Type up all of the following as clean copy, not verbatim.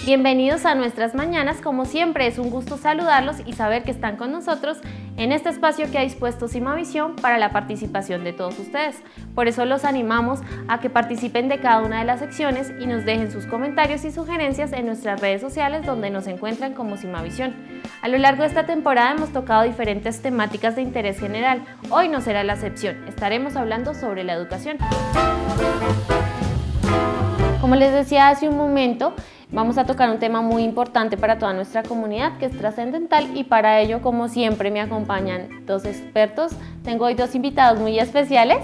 Bienvenidos a Nuestras Mañanas. Como siempre, es un gusto saludarlos y saber que están con nosotros en este espacio que ha dispuesto Cimavisión para la participación de todos ustedes. Por eso los animamos a que participen de cada una de las secciones y nos dejen sus comentarios y sugerencias en nuestras redes sociales, donde nos encuentran como Cimavisión. A lo largo de esta temporada hemos tocado diferentes temáticas de interés general. Hoy no será la excepción. Estaremos hablando sobre la educación. Como les decía hace un momento, vamos a tocar un tema muy importante para toda nuestra comunidad, que es trascendental, y para ello, como siempre, me acompañan dos expertos. Tengo hoy dos invitados muy especiales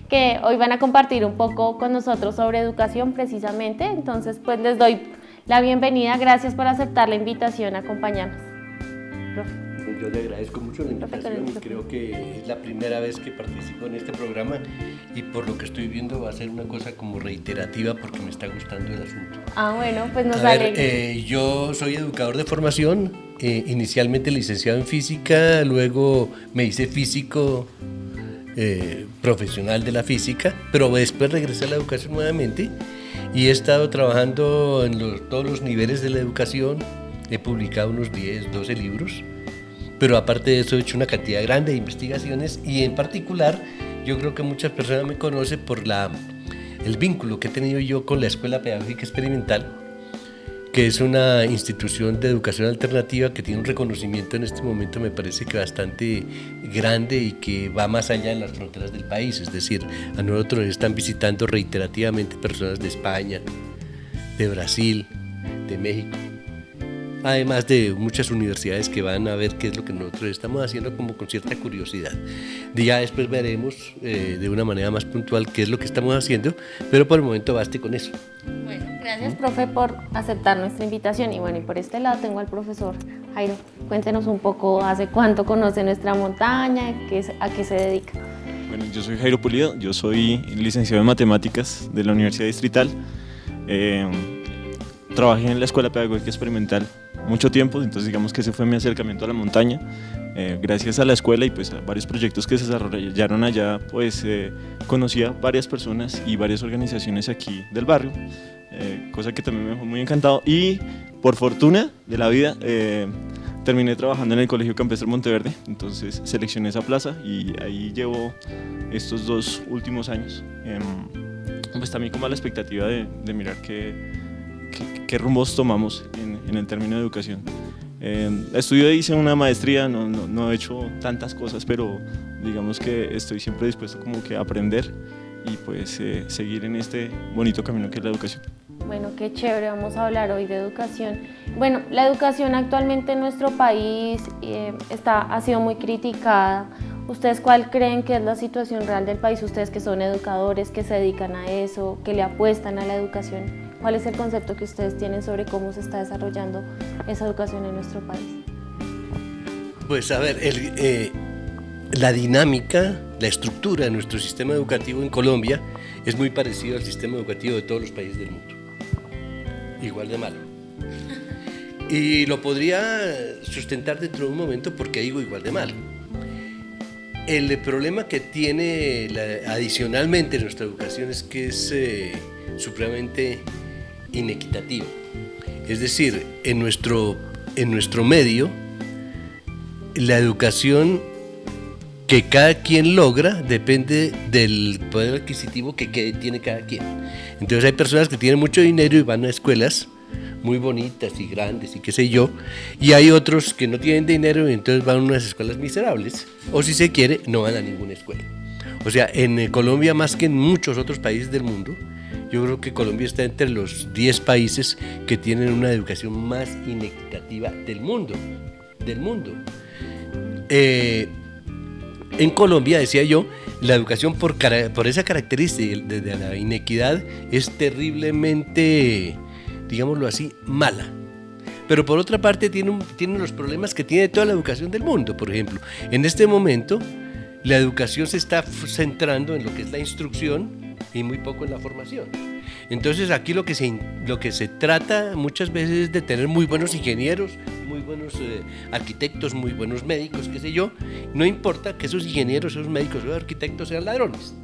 que hoy van a compartir un poco con nosotros sobre educación precisamente. Entonces, pues les doy la bienvenida. Gracias por aceptar la invitación a acompañarnos. Profe. Yo le agradezco mucho la invitación y creo que es la primera vez que participo en este programa y por lo que estoy viendo va a ser una cosa como reiterativa porque me está gustando el asunto. Bueno, pues nos alegra. Yo soy educador de formación, inicialmente licenciado en física, luego me hice físico profesional de la física, pero después regresé a la educación nuevamente y he estado trabajando en todos los niveles de la educación. He publicado unos 10, 12 libros. Pero aparte de eso he hecho una cantidad grande de investigaciones y en particular yo creo que muchas personas me conocen por el vínculo que he tenido yo con la Escuela Pedagógica Experimental, que es una institución de educación alternativa que tiene un reconocimiento en este momento, me parece que bastante grande y que va más allá de las fronteras del país. Es decir, a nosotros nos están visitando reiterativamente personas de España, de Brasil, de México, además de muchas universidades que van a ver qué es lo que nosotros estamos haciendo como con cierta curiosidad. Ya después veremos de una manera más puntual qué es lo que estamos haciendo, pero por el momento baste con eso. Bueno, gracias, profe, por aceptar nuestra invitación. Y bueno, y por este lado tengo al profesor Jairo. Cuéntenos un poco, ¿hace cuánto conoce nuestra montaña? ¿A qué se dedica? Bueno, yo soy Jairo Pulido, yo soy licenciado en Matemáticas de la Universidad Distrital. Trabajé en la Escuela Pedagógica Experimental mucho tiempo, entonces digamos que ese fue mi acercamiento a la montaña. Gracias a la escuela y pues a varios proyectos que se desarrollaron allá, pues conocí a varias personas y varias organizaciones aquí del barrio, cosa que también me dejó muy encantado y por fortuna de la vida terminé trabajando en el Colegio Campestre Monteverde, entonces seleccioné esa plaza y ahí llevo estos 2 últimos años, pues también como a la expectativa de mirar qué rumbos tomamos en el término de educación. Hice una maestría, no he hecho tantas cosas, pero digamos que estoy siempre dispuesto como que a aprender y pues seguir en este bonito camino que es la educación. Bueno, qué chévere, vamos a hablar hoy de educación. Bueno, la educación actualmente en nuestro país ha sido muy criticada. ¿Ustedes cuál creen que es la situación real del país? Ustedes que son educadores, que se dedican a eso, que le apuestan a la educación. ¿Cuál es el concepto que ustedes tienen sobre cómo se está desarrollando esa educación en nuestro país? Pues a ver, la dinámica, la estructura de nuestro sistema educativo en Colombia es muy parecido al sistema educativo de todos los países del mundo. Igual de malo. Y lo podría sustentar dentro de un momento porque digo igual de malo. El problema que tiene adicionalmente nuestra educación es que es supremamente inequitativo. Es decir, en nuestro medio, la educación que cada quien logra depende del poder adquisitivo que tiene cada quien. Entonces hay personas que tienen mucho dinero y van a escuelas muy bonitas y grandes y qué sé yo, y hay otros que no tienen dinero y entonces van a unas escuelas miserables, o si se quiere, no van a ninguna escuela. O sea, en Colombia más que en muchos otros países del mundo, yo creo que Colombia está entre los 10 países que tienen una educación más inequitativa del mundo. En Colombia, decía yo, la educación por esa característica de la inequidad es terriblemente, digámoslo así, mala. Pero por otra parte tiene los problemas que tiene toda la educación del mundo. Por ejemplo, en este momento la educación se está centrando en lo que es la instrucción y muy poco en la formación. Entonces aquí lo que se trata muchas veces es de tener muy buenos ingenieros, muy buenos arquitectos, muy buenos médicos, qué sé yo. No importa que esos ingenieros, esos médicos, esos arquitectos sean ladrones,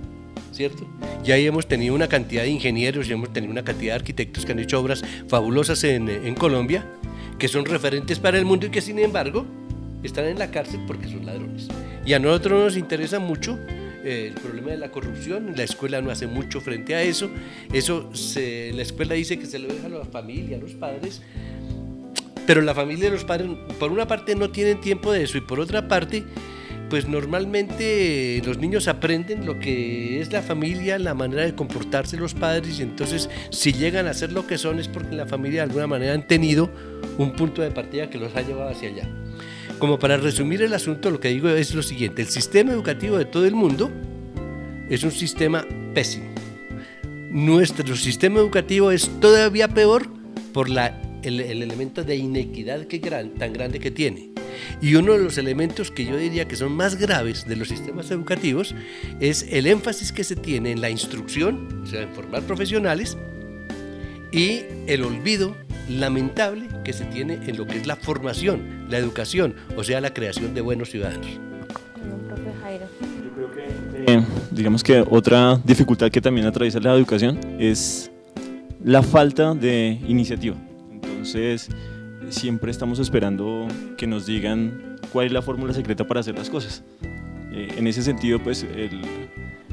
¿cierto? Y ahí hemos tenido una cantidad de ingenieros y hemos tenido una cantidad de arquitectos que han hecho obras fabulosas en Colombia, que son referentes para el mundo y que sin embargo están en la cárcel porque son ladrones. Y a nosotros nos interesa mucho el problema de la corrupción. La escuela no hace mucho frente a eso. La escuela dice que se lo deja a la familia, a los padres, pero la familia y los padres por una parte no tienen tiempo de eso y por otra parte pues normalmente los niños aprenden lo que es la familia, la manera de comportarse los padres, y entonces si llegan a ser lo que son es porque en la familia de alguna manera han tenido un punto de partida que los ha llevado hacia allá. Como para resumir el asunto, lo que digo es lo siguiente: el sistema educativo de todo el mundo es un sistema pésimo. Nuestro sistema educativo es todavía peor por el elemento de inequidad tan grande que tiene. Y uno de los elementos que yo diría que son más graves de los sistemas educativos es el énfasis que se tiene en la instrucción, o sea, en formar profesionales, y el olvido lamentable que se tiene en lo que es la formación, la educación, o sea, la creación de buenos ciudadanos. Profe Jairo. Yo creo que, digamos que otra dificultad que también atraviesa la educación es la falta de iniciativa. Entonces, siempre estamos esperando que nos digan cuál es la fórmula secreta para hacer las cosas. En ese sentido, pues,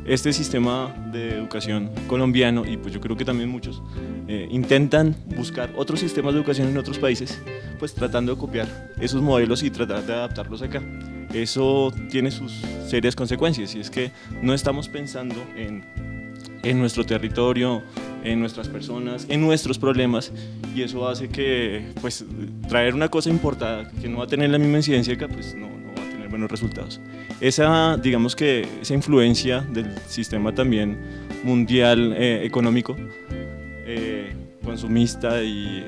este sistema de educación colombiano, y pues yo creo que también muchos, intentan buscar otros sistemas de educación en otros países, pues tratando de copiar esos modelos y tratar de adaptarlos acá. Eso tiene sus serias consecuencias, y es que no estamos pensando en nuestro territorio, en nuestras personas, en nuestros problemas, y eso hace que pues traer una cosa importada que no va a tener la misma incidencia acá, pues no va a tener buenos resultados. Digamos que esa influencia del sistema también mundial económico, consumista, y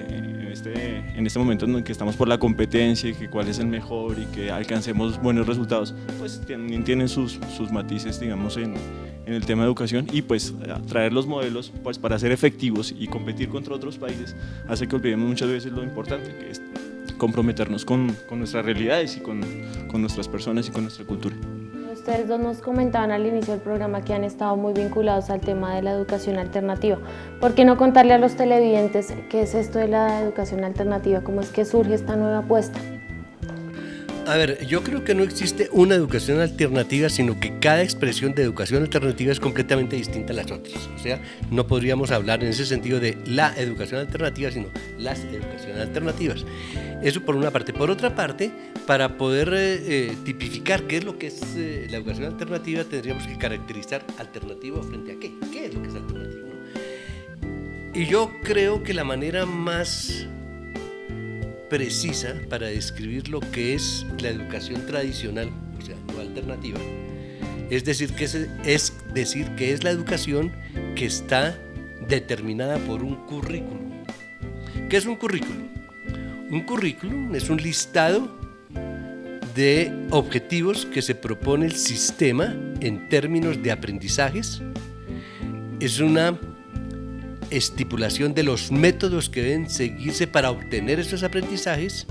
en este momento en el que estamos por la competencia y que cuál es el mejor y que alcancemos buenos resultados, pues también tienen sus matices, digamos, en el tema de educación, y pues traer los modelos pues para ser efectivos y competir contra otros países hace que olvidemos muchas veces lo importante que es comprometernos con nuestras realidades y con nuestras personas y con nuestra cultura. Ustedes dos nos comentaban al inicio del programa que han estado muy vinculados al tema de la educación alternativa. ¿Por qué no contarle a los televidentes qué es esto de la educación alternativa? ¿Cómo es que surge esta nueva apuesta? A ver, yo creo que no existe una educación alternativa, sino que cada expresión de educación alternativa es completamente distinta a las otras. O sea, no podríamos hablar en ese sentido de la educación alternativa, sino las educaciones alternativas. Eso por una parte. Por otra parte, para poder tipificar qué es lo que es la educación alternativa, tendríamos que caracterizar alternativo frente a qué. ¿Qué es lo que es alternativo? Y yo creo que la manera más precisa para describir lo que es la educación tradicional, o sea, no alternativa, es decir que es la educación que está determinada por un currículum. ¿Qué es un currículum? Un currículum es un listado de objetivos que se propone el sistema en términos de aprendizajes. Es una estipulación de los métodos que deben seguirse para obtener esos aprendizajes,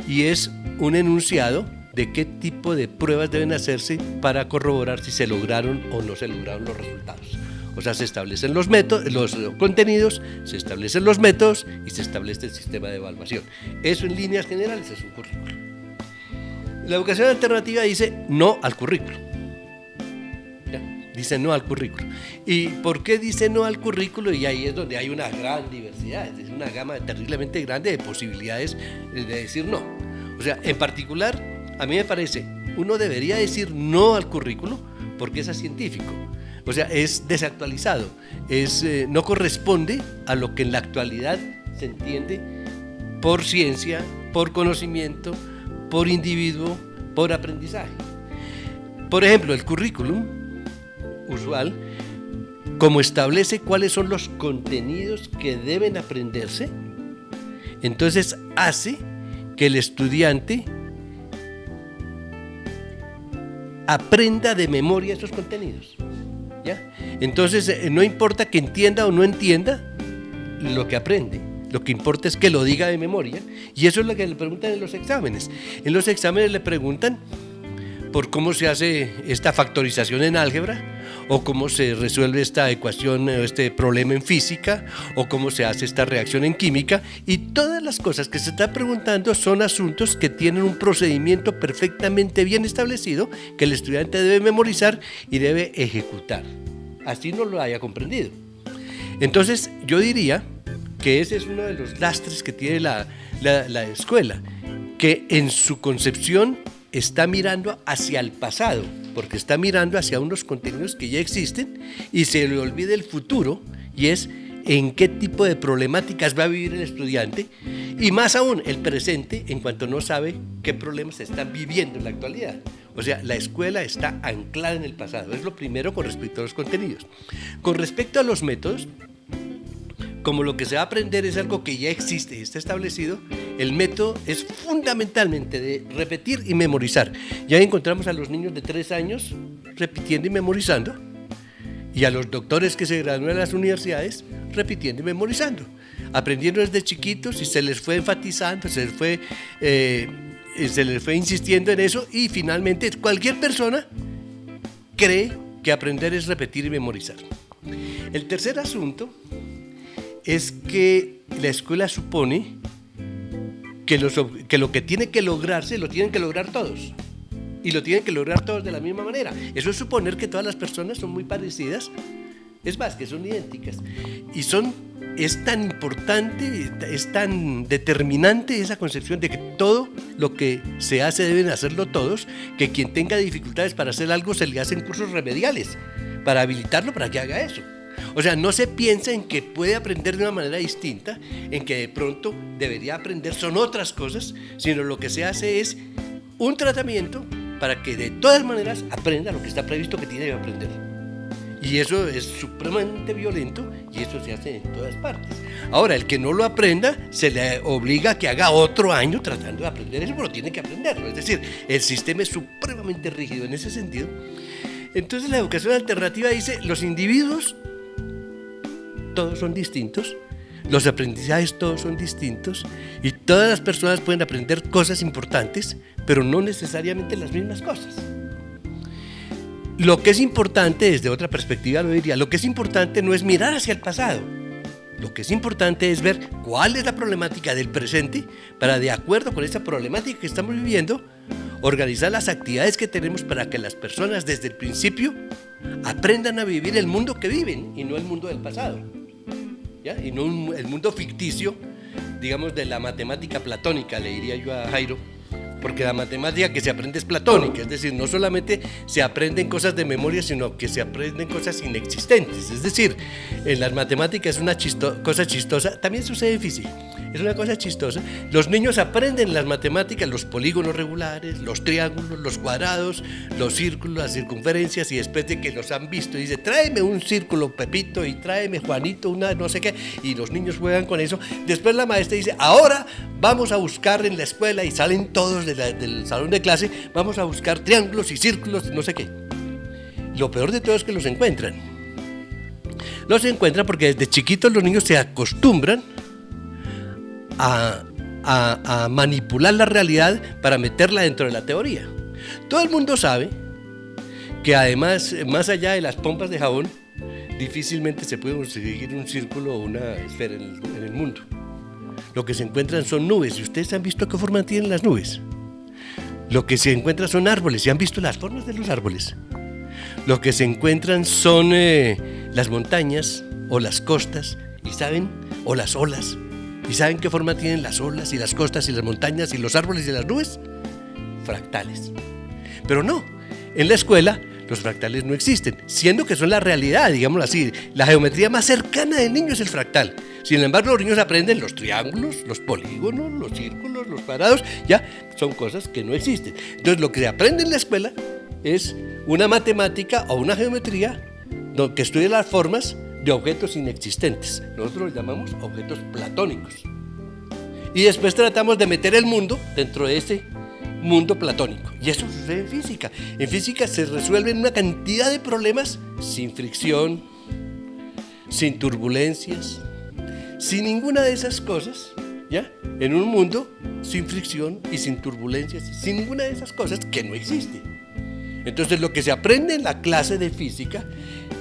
y es un enunciado de qué tipo de pruebas deben hacerse para corroborar si se lograron o no se lograron los resultados. O sea, se establecen los contenidos, se establecen los métodos y se establece el sistema de evaluación. Eso en líneas generales es un currículo. La educación alternativa dice no al currículo. Dice no al currículo. ¿Y por qué dice no al currículo? Y ahí es donde hay una gran diversidad, es una gama terriblemente grande de posibilidades de decir no. O sea, en particular, a mí me parece, uno debería decir no al currículo porque es científico. O sea, es desactualizado, no corresponde a lo que en la actualidad se entiende por ciencia, por conocimiento, por individuo, por aprendizaje. Por ejemplo, el currículum usual, como establece cuáles son los contenidos que deben aprenderse, entonces hace que el estudiante aprenda de memoria esos contenidos, ¿ya? Entonces no importa que entienda o no entienda lo que aprende, lo que importa es que lo diga de memoria, y eso es lo que le preguntan en los exámenes. En los exámenes le preguntan por cómo se hace esta factorización en álgebra, o cómo se resuelve esta ecuación, este problema en física, o cómo se hace esta reacción en química, y todas las cosas que se está preguntando son asuntos que tienen un procedimiento perfectamente bien establecido que el estudiante debe memorizar y debe ejecutar, así no lo haya comprendido. Entonces yo diría que ese es uno de los lastres que tiene la escuela, que en su concepción está mirando hacia el pasado, porque está mirando hacia unos contenidos que ya existen y se le olvida el futuro, y es en qué tipo de problemáticas va a vivir el estudiante, y más aún el presente, en cuanto no sabe qué problemas se están viviendo en la actualidad. O sea, la escuela está anclada en el pasado, es lo primero con respecto a los contenidos. Con respecto a los métodos, como lo que se va a aprender es algo que ya existe y está establecido, el método es fundamentalmente de repetir y memorizar. Ya encontramos a los niños de 3 años repitiendo y memorizando, y a los doctores que se gradúan en las universidades repitiendo y memorizando, aprendiendo desde chiquitos, y se les fue enfatizando, se les fue insistiendo en eso, y finalmente cualquier persona cree que aprender es repetir y memorizar. El tercer asunto es que la escuela supone que lo que tiene que lograrse lo tienen que lograr todos, y lo tienen que lograr todos de la misma manera. Eso es suponer que todas las personas son muy parecidas, es más, que son idénticas, y es tan importante, es tan determinante esa concepción de que todo lo que se hace deben hacerlo todos, que quien tenga dificultades para hacer algo se le hacen cursos remediales para habilitarlo para que haga eso. O sea, no se piensa en que puede aprender de una manera distinta, en que de pronto debería aprender son otras cosas, sino lo que se hace es un tratamiento para que de todas maneras aprenda lo que está previsto que tiene que aprender. Y eso es supremamente violento, y eso se hace en todas partes. Ahora, el que no lo aprenda, se le obliga a que haga otro año tratando de aprender eso, pero tiene que aprenderlo. Es decir, el sistema es supremamente rígido en ese sentido. Entonces la educación alternativa dice, los individuos todos son distintos, los aprendizajes todos son distintos, y todas las personas pueden aprender cosas importantes, pero no necesariamente las mismas cosas. Lo que es importante, desde otra perspectiva lo diría, lo que es importante no es mirar hacia el pasado, lo que es importante es ver cuál es la problemática del presente, para, de acuerdo con esa problemática que estamos viviendo, organizar las actividades que tenemos para que las personas desde el principio aprendan a vivir el mundo que viven y no el mundo del pasado, ¿ya? Y no el mundo ficticio, digamos, de la matemática platónica, le diría yo a Jairo, porque la matemática que se aprende es platónica, es decir, no solamente se aprenden cosas de memoria, sino que se aprenden cosas inexistentes. Es decir, en las matemáticas es una cosa chistosa, también sucede en física, es una cosa chistosa. Los niños aprenden las matemáticas, los polígonos regulares, los triángulos, los cuadrados, los círculos, las circunferencias, y después de que los han visto, dice, tráeme un círculo, Pepito, y tráeme, Juanito, una no sé qué, y los niños juegan con eso. Después la maestra dice, ahora vamos a buscar en la escuela, y salen todos del salón de clase, vamos a buscar triángulos y círculos, no sé qué. Lo peor de todo es que los encuentran. Los encuentran porque desde chiquitos los niños se acostumbran a manipular la realidad para meterla dentro de la teoría. Todo el mundo sabe que además, más allá de las pompas de jabón, difícilmente se puede conseguir un círculo o una esfera en el mundo. Lo que se encuentran son nubes, y ustedes han visto qué forma tienen las nubes. Lo que se encuentra son árboles, y han visto las formas de los árboles. Lo que se encuentran son las montañas o las costas, y saben, o las olas. ¿Y saben qué forma tienen las olas y las costas y las montañas y los árboles y las nubes? Fractales. Pero no, en la escuela los fractales no existen, siendo que son la realidad, digámoslo así. La geometría más cercana del niño es el fractal. Sin embargo, los niños aprenden los triángulos, los polígonos, los círculos, los cuadrados, ya son cosas que no existen. Entonces, lo que se aprende en la escuela es una matemática o una geometría que estudia las formas de objetos inexistentes. Nosotros los llamamos objetos platónicos. Y después tratamos de meter el mundo dentro de ese mundo platónico. Y eso sucede en física. En física se resuelven una cantidad de problemas sin fricción, sin turbulencias, sin ninguna de esas cosas, ¿ya? En un mundo sin fricción y sin turbulencias, sin ninguna de esas cosas que no existen. Entonces lo que se aprende en la clase de física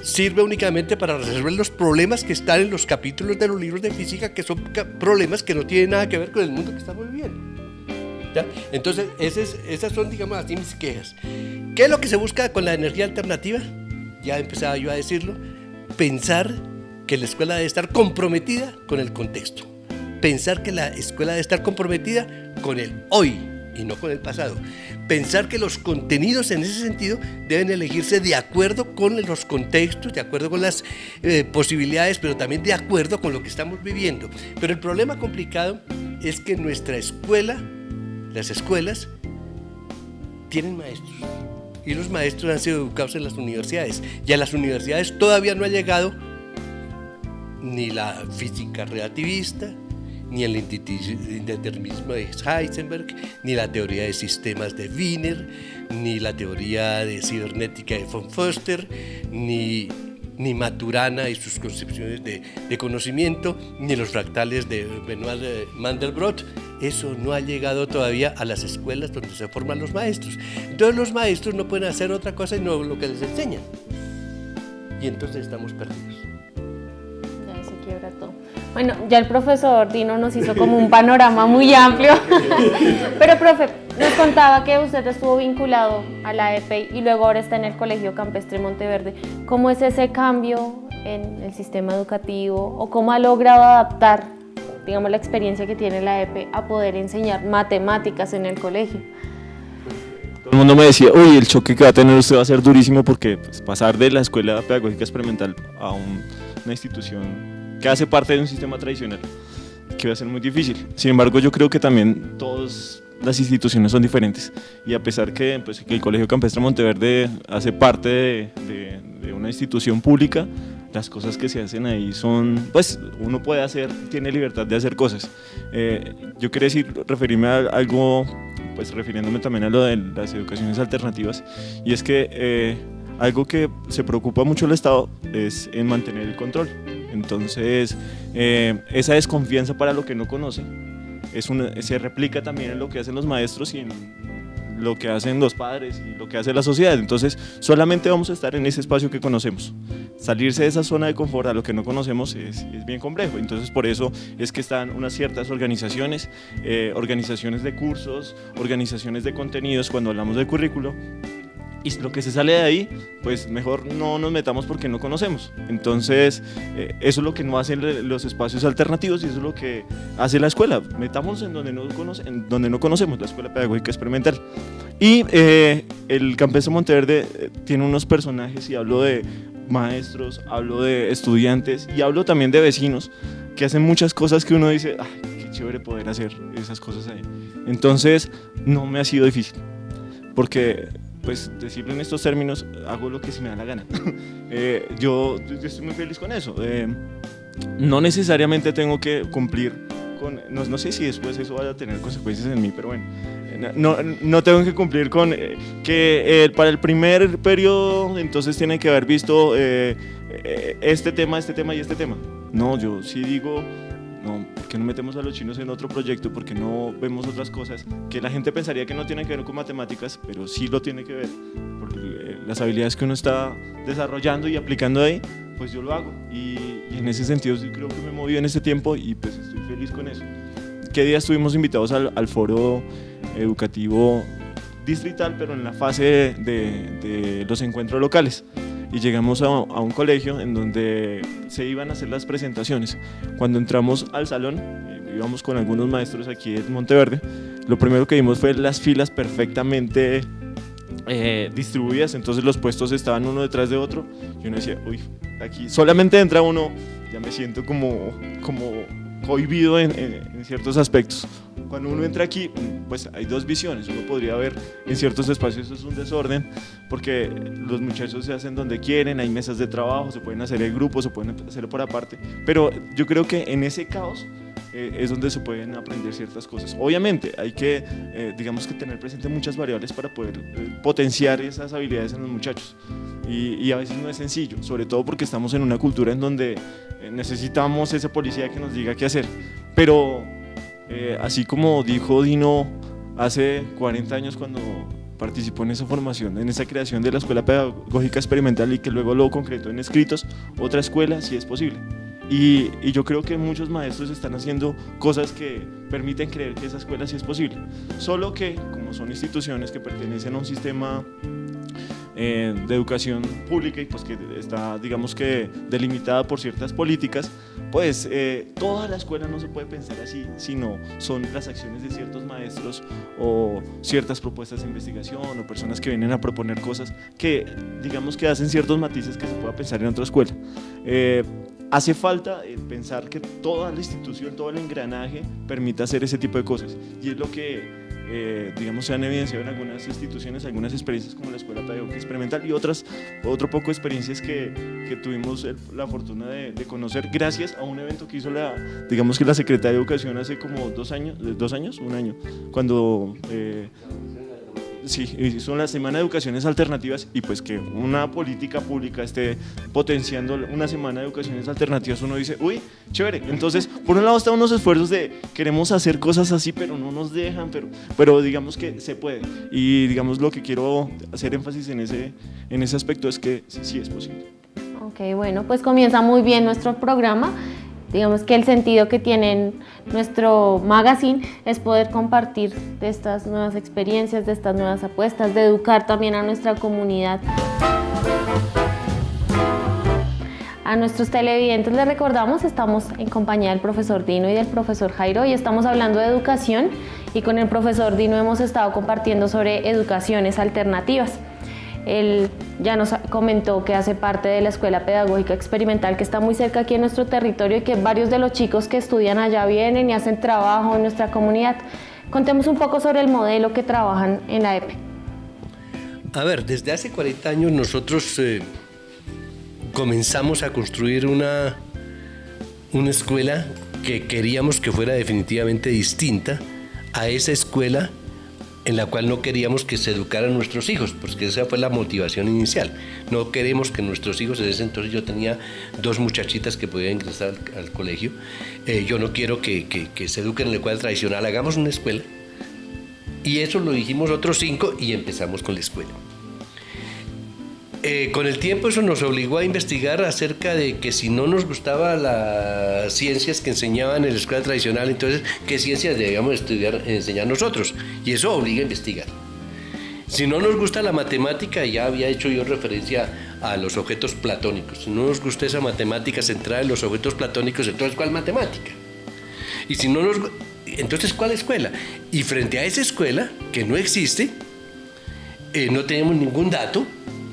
sirve únicamente para resolver los problemas que están en los capítulos de los libros de física, que son problemas que no tienen nada que ver con el mundo que estamos viviendo. ¿Ya? Entonces esas son, digamos así, mis quejas. ¿Qué es lo que se busca con la energía alternativa? Ya empezaba yo a decirlo, pensar que la escuela debe estar comprometida con el contexto, pensar que la escuela debe estar comprometida con el hoy y no con el pasado, pensar que los contenidos en ese sentido deben elegirse de acuerdo con los contextos, de acuerdo con las posibilidades, pero también de acuerdo con lo que estamos viviendo. Pero el problema complicado es que nuestra escuela, las escuelas, tienen maestros. Y los maestros han sido educados en las universidades. Y a las universidades todavía no ha llegado ni la física relativista, ni el indeterminismo de Heisenberg, ni la teoría de sistemas de Wiener, ni la teoría de cibernética de von Foster, ni Maturana y sus concepciones de conocimiento, ni los fractales de Benoit Mandelbrot. Eso no ha llegado todavía a las escuelas donde se forman los maestros. Entonces los maestros no pueden hacer otra cosa sino lo que les enseñan. Y entonces estamos perdidos. Ya se quiebra todo. Bueno, ya el profesor Dino nos hizo como un panorama muy amplio. Pero, profe, nos contaba que usted estuvo vinculado a la EPEI y luego ahora está en el Colegio Campestre Monteverde. ¿Cómo es ese cambio en el sistema educativo o cómo ha logrado adaptar, digamos, la experiencia que tiene la EPEI a poder enseñar matemáticas en el colegio? Todo el mundo me decía, uy, el choque que va a tener usted va a ser durísimo porque pues, pasar de la escuela pedagógica experimental a una institución que hace parte de un sistema tradicional, que va a ser muy difícil. Sin embargo, yo creo que también todas las instituciones son diferentes y a pesar que el Colegio Campestre Monteverde hace parte de una institución pública, las cosas que se hacen ahí son, pues uno puede hacer, tiene libertad de hacer cosas. Yo quería referirme a algo, pues refiriéndome también a lo de las educaciones alternativas, y es que algo que se preocupa mucho el Estado es en mantener el control. Entonces, esa desconfianza para lo que no conoce se replica también en lo que hacen los maestros y en lo que hacen los padres y lo que hace la sociedad. Entonces, solamente vamos a estar en ese espacio que conocemos. Salirse de esa zona de confort a lo que no conocemos es bien complejo. Entonces, por eso es que están unas ciertas organizaciones, organizaciones de cursos, organizaciones de contenidos cuando hablamos de currículo. Y lo que se sale de ahí, pues mejor no nos metamos porque no conocemos. Entonces, eso es lo que no hacen los espacios alternativos y eso es lo que hace la escuela. Metamos en donde no conocemos, la Escuela Pedagógica Experimental. Y el Campestre Monteverde tiene unos personajes, y hablo de maestros, hablo de estudiantes y hablo también de vecinos que hacen muchas cosas que uno dice, ¡ay, qué chévere poder hacer esas cosas ahí! Entonces, no me ha sido difícil, porque pues decirlo en estos términos, hago lo que se me da la gana. Yo estoy muy feliz con eso. No necesariamente tengo que cumplir con, no sé si después eso vaya a tener consecuencias en mí, pero bueno, no tengo que cumplir con que para el primer periodo entonces tienen que haber visto este tema y este tema. No, yo sí digo, no, ¿por qué no metemos a los chinos en otro proyecto? ¿Por qué no vemos otras cosas que la gente pensaría que no tienen que ver con matemáticas, pero sí lo tiene que ver? Porque las habilidades que uno está desarrollando y aplicando ahí, pues yo lo hago. Y en ese sentido sí creo que me he movido en este tiempo y pues estoy feliz con eso. ¿Qué día estuvimos invitados al foro educativo distrital, pero en la fase de los encuentros locales? Y llegamos a un colegio en donde se iban a hacer las presentaciones. Cuando entramos al salón, íbamos con algunos maestros aquí en Monteverde, lo primero que vimos fue las filas perfectamente distribuidas, entonces los puestos estaban uno detrás de otro, y uno decía, uy, aquí solamente entra uno, ya me siento como cohibido en ciertos aspectos. Cuando uno entra aquí, pues hay dos visiones. Uno podría ver en ciertos espacios eso es un desorden, porque los muchachos se hacen donde quieren, hay mesas de trabajo, se pueden hacer en grupos, se pueden hacer por aparte, pero yo creo que en ese caos es donde se pueden aprender ciertas cosas. Obviamente hay que, digamos que tener presente muchas variables para poder potenciar esas habilidades en los muchachos, y a veces no es sencillo, sobre todo porque estamos en una cultura en donde necesitamos ese policía que nos diga qué hacer, pero así como dijo Dino hace 40 años cuando participó en esa formación, en esa creación de la Escuela Pedagógica Experimental y que luego lo concretó en escritos, otra escuela sí es posible. Y yo creo que muchos maestros están haciendo cosas que permiten creer que esa escuela sí es posible. Solo que, como son instituciones que pertenecen a un sistema de educación pública y pues que está, digamos que, delimitada por ciertas políticas, pues toda la escuela no se puede pensar así, sino son las acciones de ciertos maestros o ciertas propuestas de investigación o personas que vienen a proponer cosas que, digamos, que hacen ciertos matices que se pueda pensar en otra escuela. Hace falta pensar que toda la institución, todo el engranaje permita hacer ese tipo de cosas, y es lo que digamos, se han evidenciado en algunas instituciones, algunas experiencias como la Escuela Pedagógica Experimental y otro poco de experiencias que tuvimos la fortuna de conocer gracias a un evento que hizo digamos que la Secretaría de Educación hace como 2 años, un año, cuando sí, hizo la Semana de Educaciones Alternativas, y pues que una política pública esté potenciando una Semana de Educaciones Alternativas, uno dice, uy, chévere. Entonces, por un lado están unos esfuerzos de queremos hacer cosas así, pero no nos dejan, pero digamos que se puede, y digamos lo que quiero hacer énfasis en ese aspecto es que sí es posible. Ok, bueno, pues comienza muy bien nuestro programa. Digamos que el sentido que tiene nuestro magazine es poder compartir de estas nuevas experiencias, de estas nuevas apuestas, de educar también a nuestra comunidad. A nuestros televidentes les recordamos, estamos en compañía del profesor Dino y del profesor Jairo y estamos hablando de educación, y con el profesor Dino hemos estado compartiendo sobre educaciones alternativas. Él ya nos comentó que hace parte de la Escuela Pedagógica Experimental, que está muy cerca aquí en nuestro territorio, y que varios de los chicos que estudian allá vienen y hacen trabajo en nuestra comunidad. Contemos un poco sobre el modelo que trabajan en la EPE. A ver, desde hace 40 años nosotros comenzamos a construir una escuela que queríamos que fuera definitivamente distinta a esa escuela en la cual no queríamos que se educaran nuestros hijos, porque esa fue la motivación inicial. No queremos que nuestros hijos, en ese entonces yo tenía 2 muchachitas que podían ingresar al colegio, yo no quiero que se eduquen en la escuela tradicional, hagamos una escuela. Y eso lo dijimos otros 5 y empezamos con la escuela. Con el tiempo eso nos obligó a investigar acerca de que si no nos gustaban las ciencias que enseñaban en la escuela tradicional, entonces qué ciencias debíamos enseñar nosotros, y eso obliga a investigar. Si no nos gusta la matemática, ya había hecho yo referencia a los objetos platónicos, si no nos gusta esa matemática centrada en los objetos platónicos, entonces ¿cuál matemática? Y si no nos, entonces ¿cuál escuela? Y frente a esa escuela, que no existe, no teníamos ningún dato,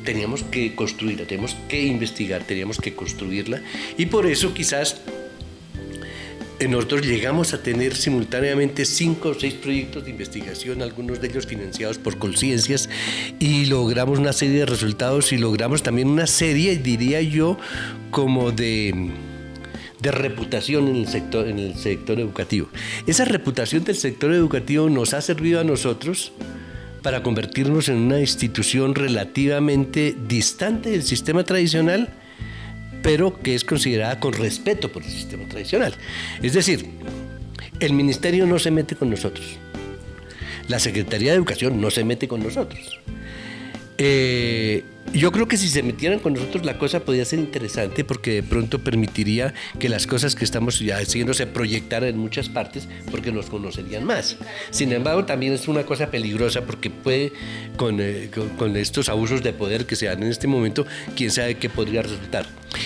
teníamos que construirla, teníamos que investigar, teníamos que construirla, y por eso quizás nosotros llegamos a tener simultáneamente 5 o 6 proyectos de investigación, algunos de ellos financiados por Colciencias, y logramos una serie de resultados y logramos también una serie, diría yo, como de reputación en el sector educativo. Esa reputación del sector educativo nos ha servido a nosotros para convertirnos en una institución relativamente distante del sistema tradicional, pero que es considerada con respeto por el sistema tradicional. Es decir, el ministerio no se mete con nosotros, la Secretaría de Educación no se mete con nosotros. Yo creo que si se metieran con nosotros la cosa podría ser interesante, porque de pronto permitiría que las cosas que estamos haciendo se proyectaran en muchas partes, porque nos conocerían más. Sin embargo, también es una cosa peligrosa, porque puede, con estos abusos de poder que se dan en este momento, quién sabe qué podría resultar.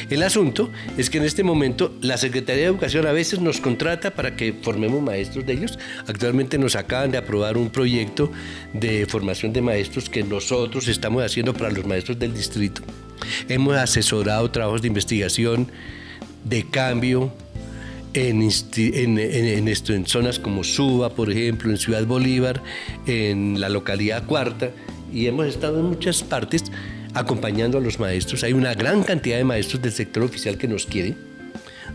El asunto es que en este momento la Secretaría de Educación a veces nos contrata para que formemos maestros de ellos. Actualmente nos acaban de aprobar un proyecto de formación de maestros que nosotros estamos haciendo para los maestros del distrito. Hemos asesorado trabajos de investigación, de cambio, en zonas como Suba, por ejemplo, en Ciudad Bolívar, en la localidad Cuarta, y hemos estado en muchas partes acompañando a los maestros. Hay una gran cantidad de maestros del sector oficial que nos quiere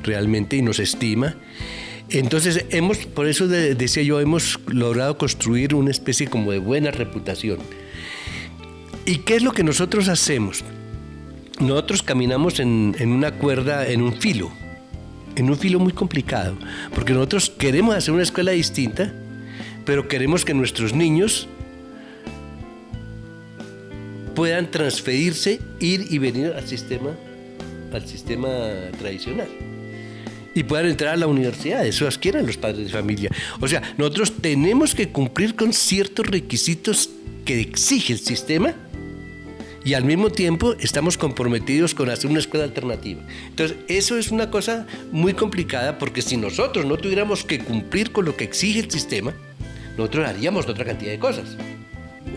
realmente y nos estima. Entonces, por eso decía yo, hemos logrado construir una especie como de buena reputación. ¿Y qué es lo que nosotros hacemos? Nosotros caminamos en una cuerda, en un filo muy complicado, porque nosotros queremos hacer una escuela distinta, pero queremos que nuestros niños puedan transferirse, ir y venir al sistema tradicional. Y puedan entrar a la universidad, eso quieren los padres de familia. O sea, nosotros tenemos que cumplir con ciertos requisitos que exige el sistema y al mismo tiempo estamos comprometidos con hacer una escuela alternativa. Entonces, eso es una cosa muy complicada porque si nosotros no tuviéramos que cumplir con lo que exige el sistema, nosotros haríamos otra cantidad de cosas.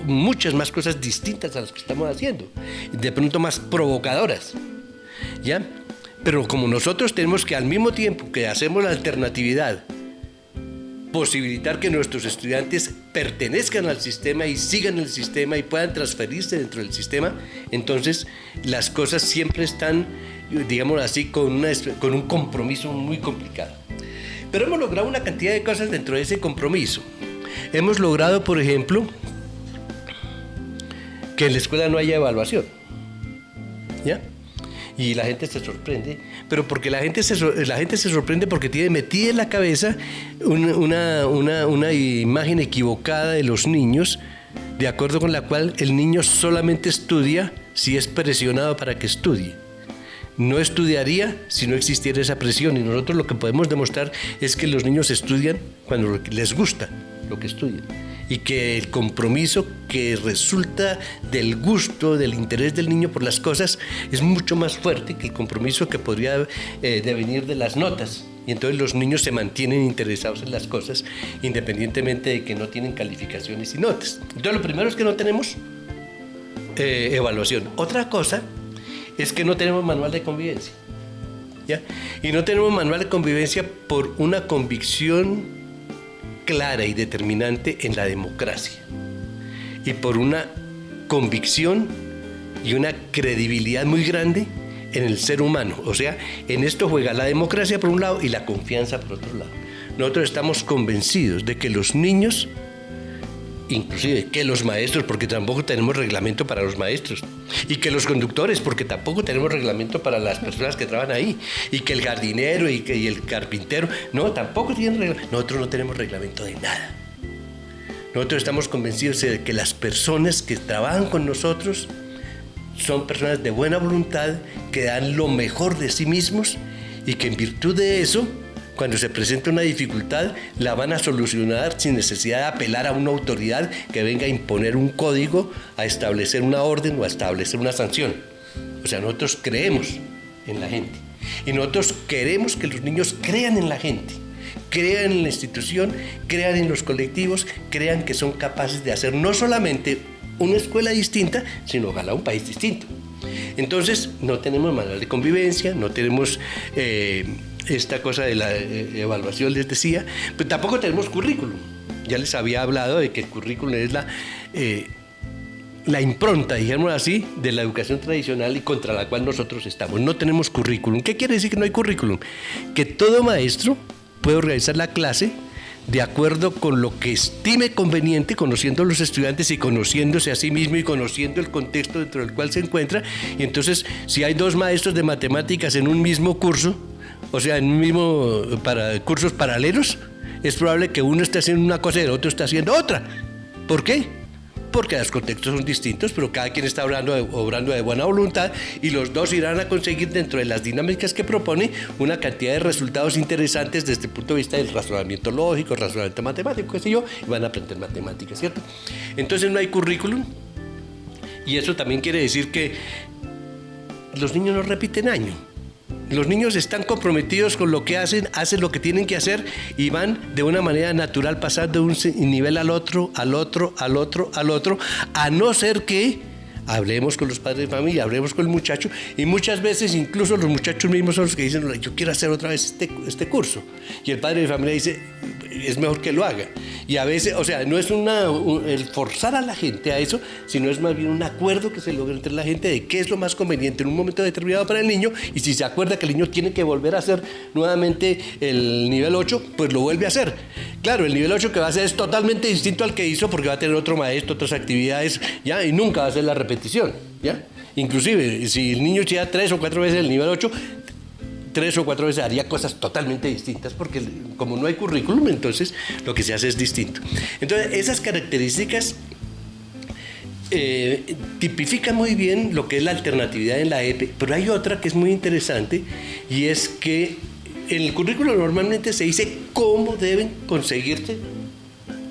Muchas más cosas distintas a las que estamos haciendo, de pronto más provocadoras, ¿ya? Pero como nosotros tenemos que al mismo tiempo que hacemos la alternatividad, posibilitar que nuestros estudiantes pertenezcan al sistema y sigan el sistema y puedan transferirse dentro del sistema, entonces las cosas siempre están, digamos así, con un compromiso muy complicado. Pero hemos logrado una cantidad de cosas dentro de ese compromiso. Hemos logrado, por ejemplo, que en la escuela no haya evaluación, ¿ya? Y la gente se sorprende, pero porque la gente se sorprende porque tiene metida en la cabeza una imagen equivocada de los niños, de acuerdo con la cual el niño solamente estudia si es presionado para que estudie. No estudiaría si no existiera esa presión, y nosotros lo que podemos demostrar es que los niños estudian cuando les gusta lo que estudian. Y que el compromiso que resulta del gusto, del interés del niño por las cosas es mucho más fuerte que el compromiso que podría devenir de las notas. Y entonces los niños se mantienen interesados en las cosas independientemente de que no tienen calificaciones y notas. Entonces lo primero es que no tenemos evaluación. Otra cosa es que no tenemos manual de convivencia, ¿ya? Y no tenemos manual de convivencia por una convicción clara y determinante en la democracia y por una convicción y una credibilidad muy grande en el ser humano. O sea, en esto juega la democracia por un lado y la confianza por otro lado. Nosotros estamos convencidos de que los niños, inclusive que los maestros, porque tampoco tenemos reglamento para los maestros, y que los conductores, porque tampoco tenemos reglamento para las personas que trabajan ahí, y que el jardinero y el carpintero, no, tampoco tienen reglamento. Nosotros no tenemos reglamento de nada. Nosotros estamos convencidos de que las personas que trabajan con nosotros son personas de buena voluntad, que dan lo mejor de sí mismos y que en virtud de eso, cuando se presenta una dificultad, la van a solucionar sin necesidad de apelar a una autoridad que venga a imponer un código, a establecer una orden o a establecer una sanción. O sea, nosotros creemos en la gente y nosotros queremos que los niños crean en la gente, crean en la institución, crean en los colectivos, crean que son capaces de hacer no solamente una escuela distinta, sino ojalá un país distinto. Entonces, no tenemos manual de convivencia, no tenemos esta cosa de la evaluación, les decía, pero tampoco tenemos currículum. Ya les había hablado de que el currículum es la impronta, digamos así, de la educación tradicional y contra la cual nosotros estamos. No tenemos currículum. ¿Qué quiere decir que no hay currículum? Que todo maestro puede organizar la clase de acuerdo con lo que estime conveniente, conociendo a los estudiantes y conociéndose a sí mismo y conociendo el contexto dentro del cual se encuentra. Y entonces, si hay dos maestros de matemáticas en un mismo curso, o sea, en un mismo cursos paralelos, es probable que uno esté haciendo una cosa y el otro está haciendo otra. ¿Por qué? Porque los contextos son distintos, pero cada quien está obrando de buena voluntad y los dos irán a conseguir dentro de las dinámicas que propone una cantidad de resultados interesantes desde el punto de vista del razonamiento lógico, razonamiento matemático, qué sé yo, y van a aprender matemáticas, ¿cierto? Entonces no hay currículum y eso también quiere decir que los niños no repiten año. Los niños están comprometidos con lo que hacen lo que tienen que hacer y van de una manera natural pasando de un nivel al otro, a no ser que hablemos con los padres de familia, hablemos con el muchacho y muchas veces incluso los muchachos mismos son los que dicen, yo quiero hacer otra vez este curso. Y el padre de familia dice, es mejor que lo haga. Y a veces, o sea, no es el forzar a la gente a eso, sino es más bien un acuerdo que se logra entre la gente de qué es lo más conveniente en un momento determinado para el niño, y si se acuerda que el niño tiene que volver a hacer nuevamente el nivel 8, pues lo vuelve a hacer. Claro, el nivel 8 que va a hacer es totalmente distinto al que hizo porque va a tener otro maestro, otras actividades, ¿ya? Y nunca va a ser la repetición, ¿ya? Inclusive, si el niño llega 3 o 4 veces el nivel 8, 3 o 4 veces haría cosas totalmente distintas porque como no hay currículum, entonces lo que se hace es distinto. Entonces esas características tipifica muy bien lo que es la alternatividad en la EPE, pero hay otra que es muy interesante, y es que en el currículo normalmente se dice cómo deben conseguirse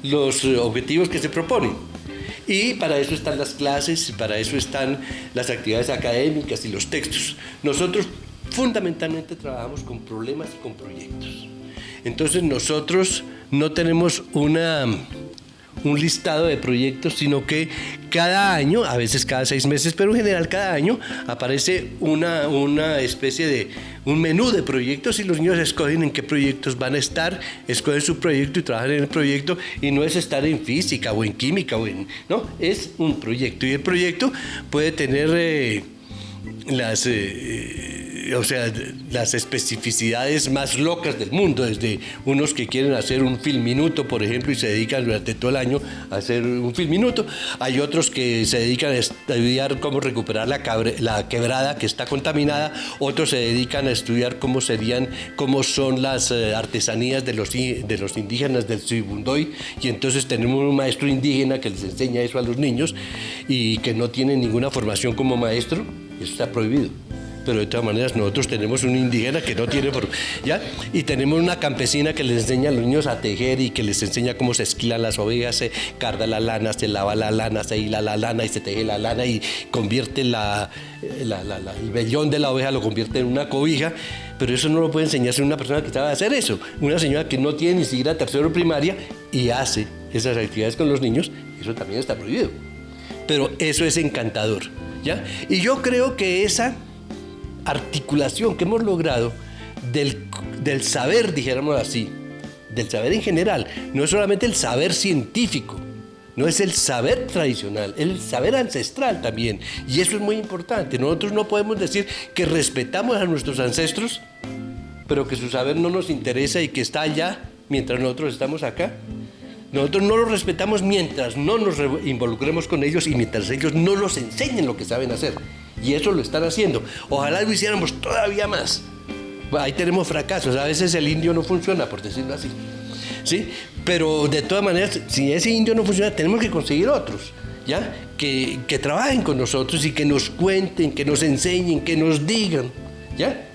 los objetivos que se proponen. Y para eso están las clases, para eso están las actividades académicas y los textos. Nosotros fundamentalmente trabajamos con problemas y con proyectos. Entonces nosotros no tenemos un listado de proyectos, sino que cada año, a veces cada 6 meses, pero en general cada año aparece una especie de un menú de proyectos y los niños escogen en qué proyectos van a estar, escogen su proyecto y trabajan en el proyecto, y no es estar en física o en química no, es un proyecto, y el proyecto puede tener las especificidades más locas del mundo, desde unos que quieren hacer un film minuto, por ejemplo, y se dedican durante todo el año a hacer un film minuto. Hay otros que se dedican a estudiar cómo recuperar la quebrada que está contaminada, otros se dedican a estudiar cómo son las artesanías de los indígenas del Sibundoy, y entonces tenemos un maestro indígena que les enseña eso a los niños y que no tiene ninguna formación como maestro. Eso está prohibido. Pero de todas maneras nosotros tenemos un indígena que no tiene ¿ya? Y tenemos una campesina que les enseña a los niños a tejer y que les enseña cómo se esquilan las ovejas, se carda la lana, se lava la lana, se hila la lana y se teje la lana y convierte el vellón de la oveja, lo convierte en una cobija. Pero eso no lo puede enseñarse una persona que sabe hacer eso. Una señora que no tiene ni siquiera tercero primaria y hace esas actividades con los niños, eso también está prohibido. Pero eso es encantador, ¿ya? Y yo creo que esa articulación que hemos logrado del saber, dijéramos así, del saber en general, no es solamente el saber científico, no es el saber tradicional, el saber ancestral también, y eso es muy importante. Nosotros no podemos decir que respetamos a nuestros ancestros, pero que su saber no nos interesa y que está allá mientras nosotros estamos acá. Nosotros no los respetamos mientras no nos involucremos con ellos y mientras ellos no nos enseñen lo que saben hacer. Y eso lo están haciendo. Ojalá lo hiciéramos todavía más. Bueno, ahí tenemos fracasos. A veces el indio no funciona, por decirlo así. ¿Sí? Pero de todas maneras, si ese indio no funciona, tenemos que conseguir otros, ¿ya? Que trabajen con nosotros y que nos cuenten, que nos enseñen, que nos digan, ¿ya?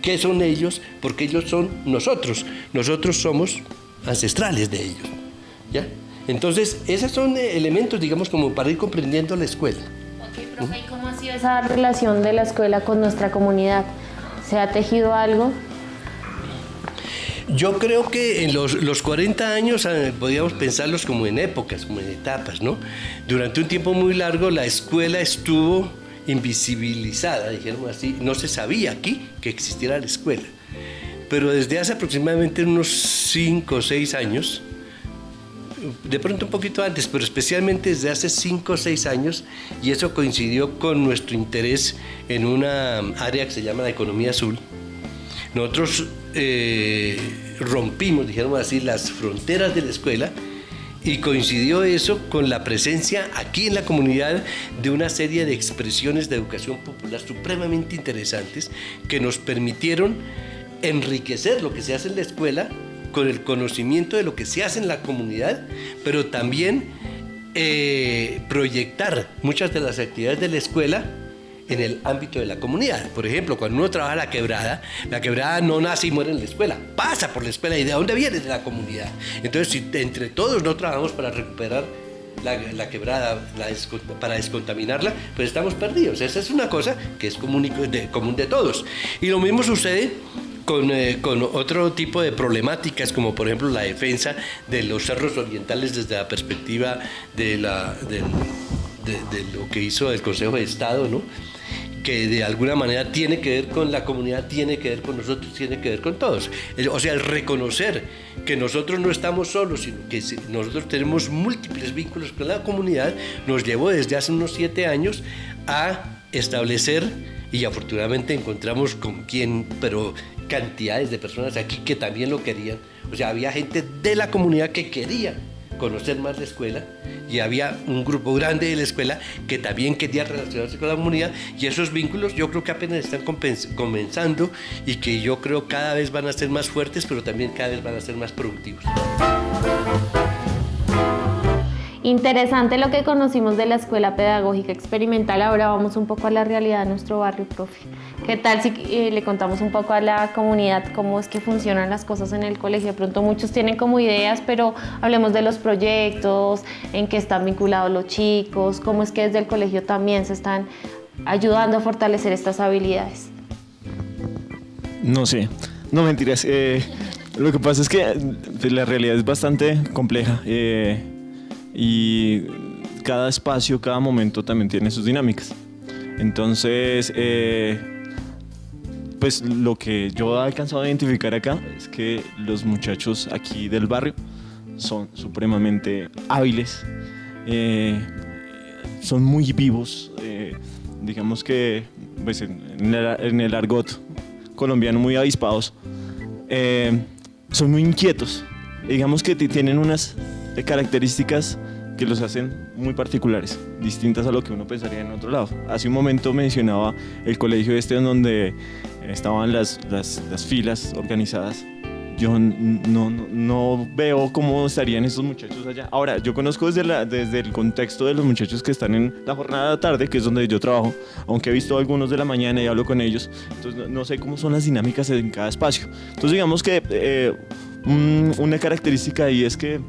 ¿Qué son ellos? Porque ellos son nosotros. Nosotros somos ancestrales de ellos, ¿ya? Entonces, esos son elementos, digamos, como para ir comprendiendo la escuela. Ok, profe, ¿y cómo ha sido esa relación de la escuela con nuestra comunidad? ¿Se ha tejido algo? Yo creo que en los 40 años podríamos pensarlos como en épocas, como en etapas, ¿no? Durante un tiempo muy largo la escuela estuvo invisibilizada, dijéramos así. No se sabía aquí que existiera la escuela. Pero desde hace aproximadamente unos 5 o 6 años, de pronto un poquito antes, pero especialmente desde hace 5 o 6 años, y eso coincidió con nuestro interés en una área que se llama la economía azul. Nosotros rompimos, dijéramos así, las fronteras de la escuela, y coincidió eso con la presencia aquí en la comunidad de una serie de expresiones de educación popular supremamente interesantes que nos permitieron enriquecer lo que se hace en la escuela con el conocimiento de lo que se hace en la comunidad, pero también proyectar muchas de las actividades de la escuela en el ámbito de la comunidad. Por ejemplo, cuando uno trabaja la quebrada no nace y muere en la escuela, pasa por la escuela. ¿Y de dónde viene? De la comunidad. Entonces, si entre todos no trabajamos para recuperar la quebrada, para descontaminarla, pues estamos perdidos. Esa es una cosa que es común de todos. Y lo mismo sucede con otro tipo de problemáticas, como por ejemplo la defensa de los cerros orientales desde la perspectiva de lo que hizo el Consejo de Estado, ¿no? Que de alguna manera tiene que ver con la comunidad, tiene que ver con nosotros, tiene que ver con todos. O sea, el reconocer que nosotros no estamos solos, sino que nosotros tenemos múltiples vínculos con la comunidad, nos llevó desde hace unos 7 años a establecer, y afortunadamente encontramos con quién, pero cantidades de personas aquí que también lo querían. O sea, había gente de la comunidad que quería conocer más la escuela, y había un grupo grande de la escuela que también quería relacionarse con la comunidad, y esos vínculos yo creo que apenas están comenzando, y que yo creo cada vez van a ser más fuertes, pero también cada vez van a ser más productivos. Interesante lo que conocimos de la Escuela Pedagógica Experimental. Ahora vamos un poco a la realidad de nuestro barrio, profe. ¿Qué tal si le contamos un poco a la comunidad cómo es que funcionan las cosas en el colegio? De pronto muchos tienen como ideas, pero hablemos de los proyectos, en qué están vinculados los chicos, cómo es que desde el colegio también se están ayudando a fortalecer estas habilidades. No sé, no mentiras. Lo que pasa es que la realidad es bastante compleja y cada espacio, cada momento también tiene sus dinámicas. Entonces, pues lo que yo he alcanzado a identificar acá es que los muchachos aquí del barrio son supremamente hábiles, son muy vivos, digamos que pues en el argot colombiano muy avispados, son muy inquietos, digamos que tienen unas características que los hacen muy particulares, distintas a lo que uno pensaría en otro lado. Hace un momento mencionaba el colegio este en donde estaban las filas organizadas. Yo no veo cómo estarían estos muchachos allá. Ahora, yo conozco desde el contexto de los muchachos que están en la jornada de tarde, que es donde yo trabajo, aunque he visto algunos de la mañana y hablo con ellos, entonces no sé cómo son las dinámicas en cada espacio. Entonces digamos que una característica ahí es que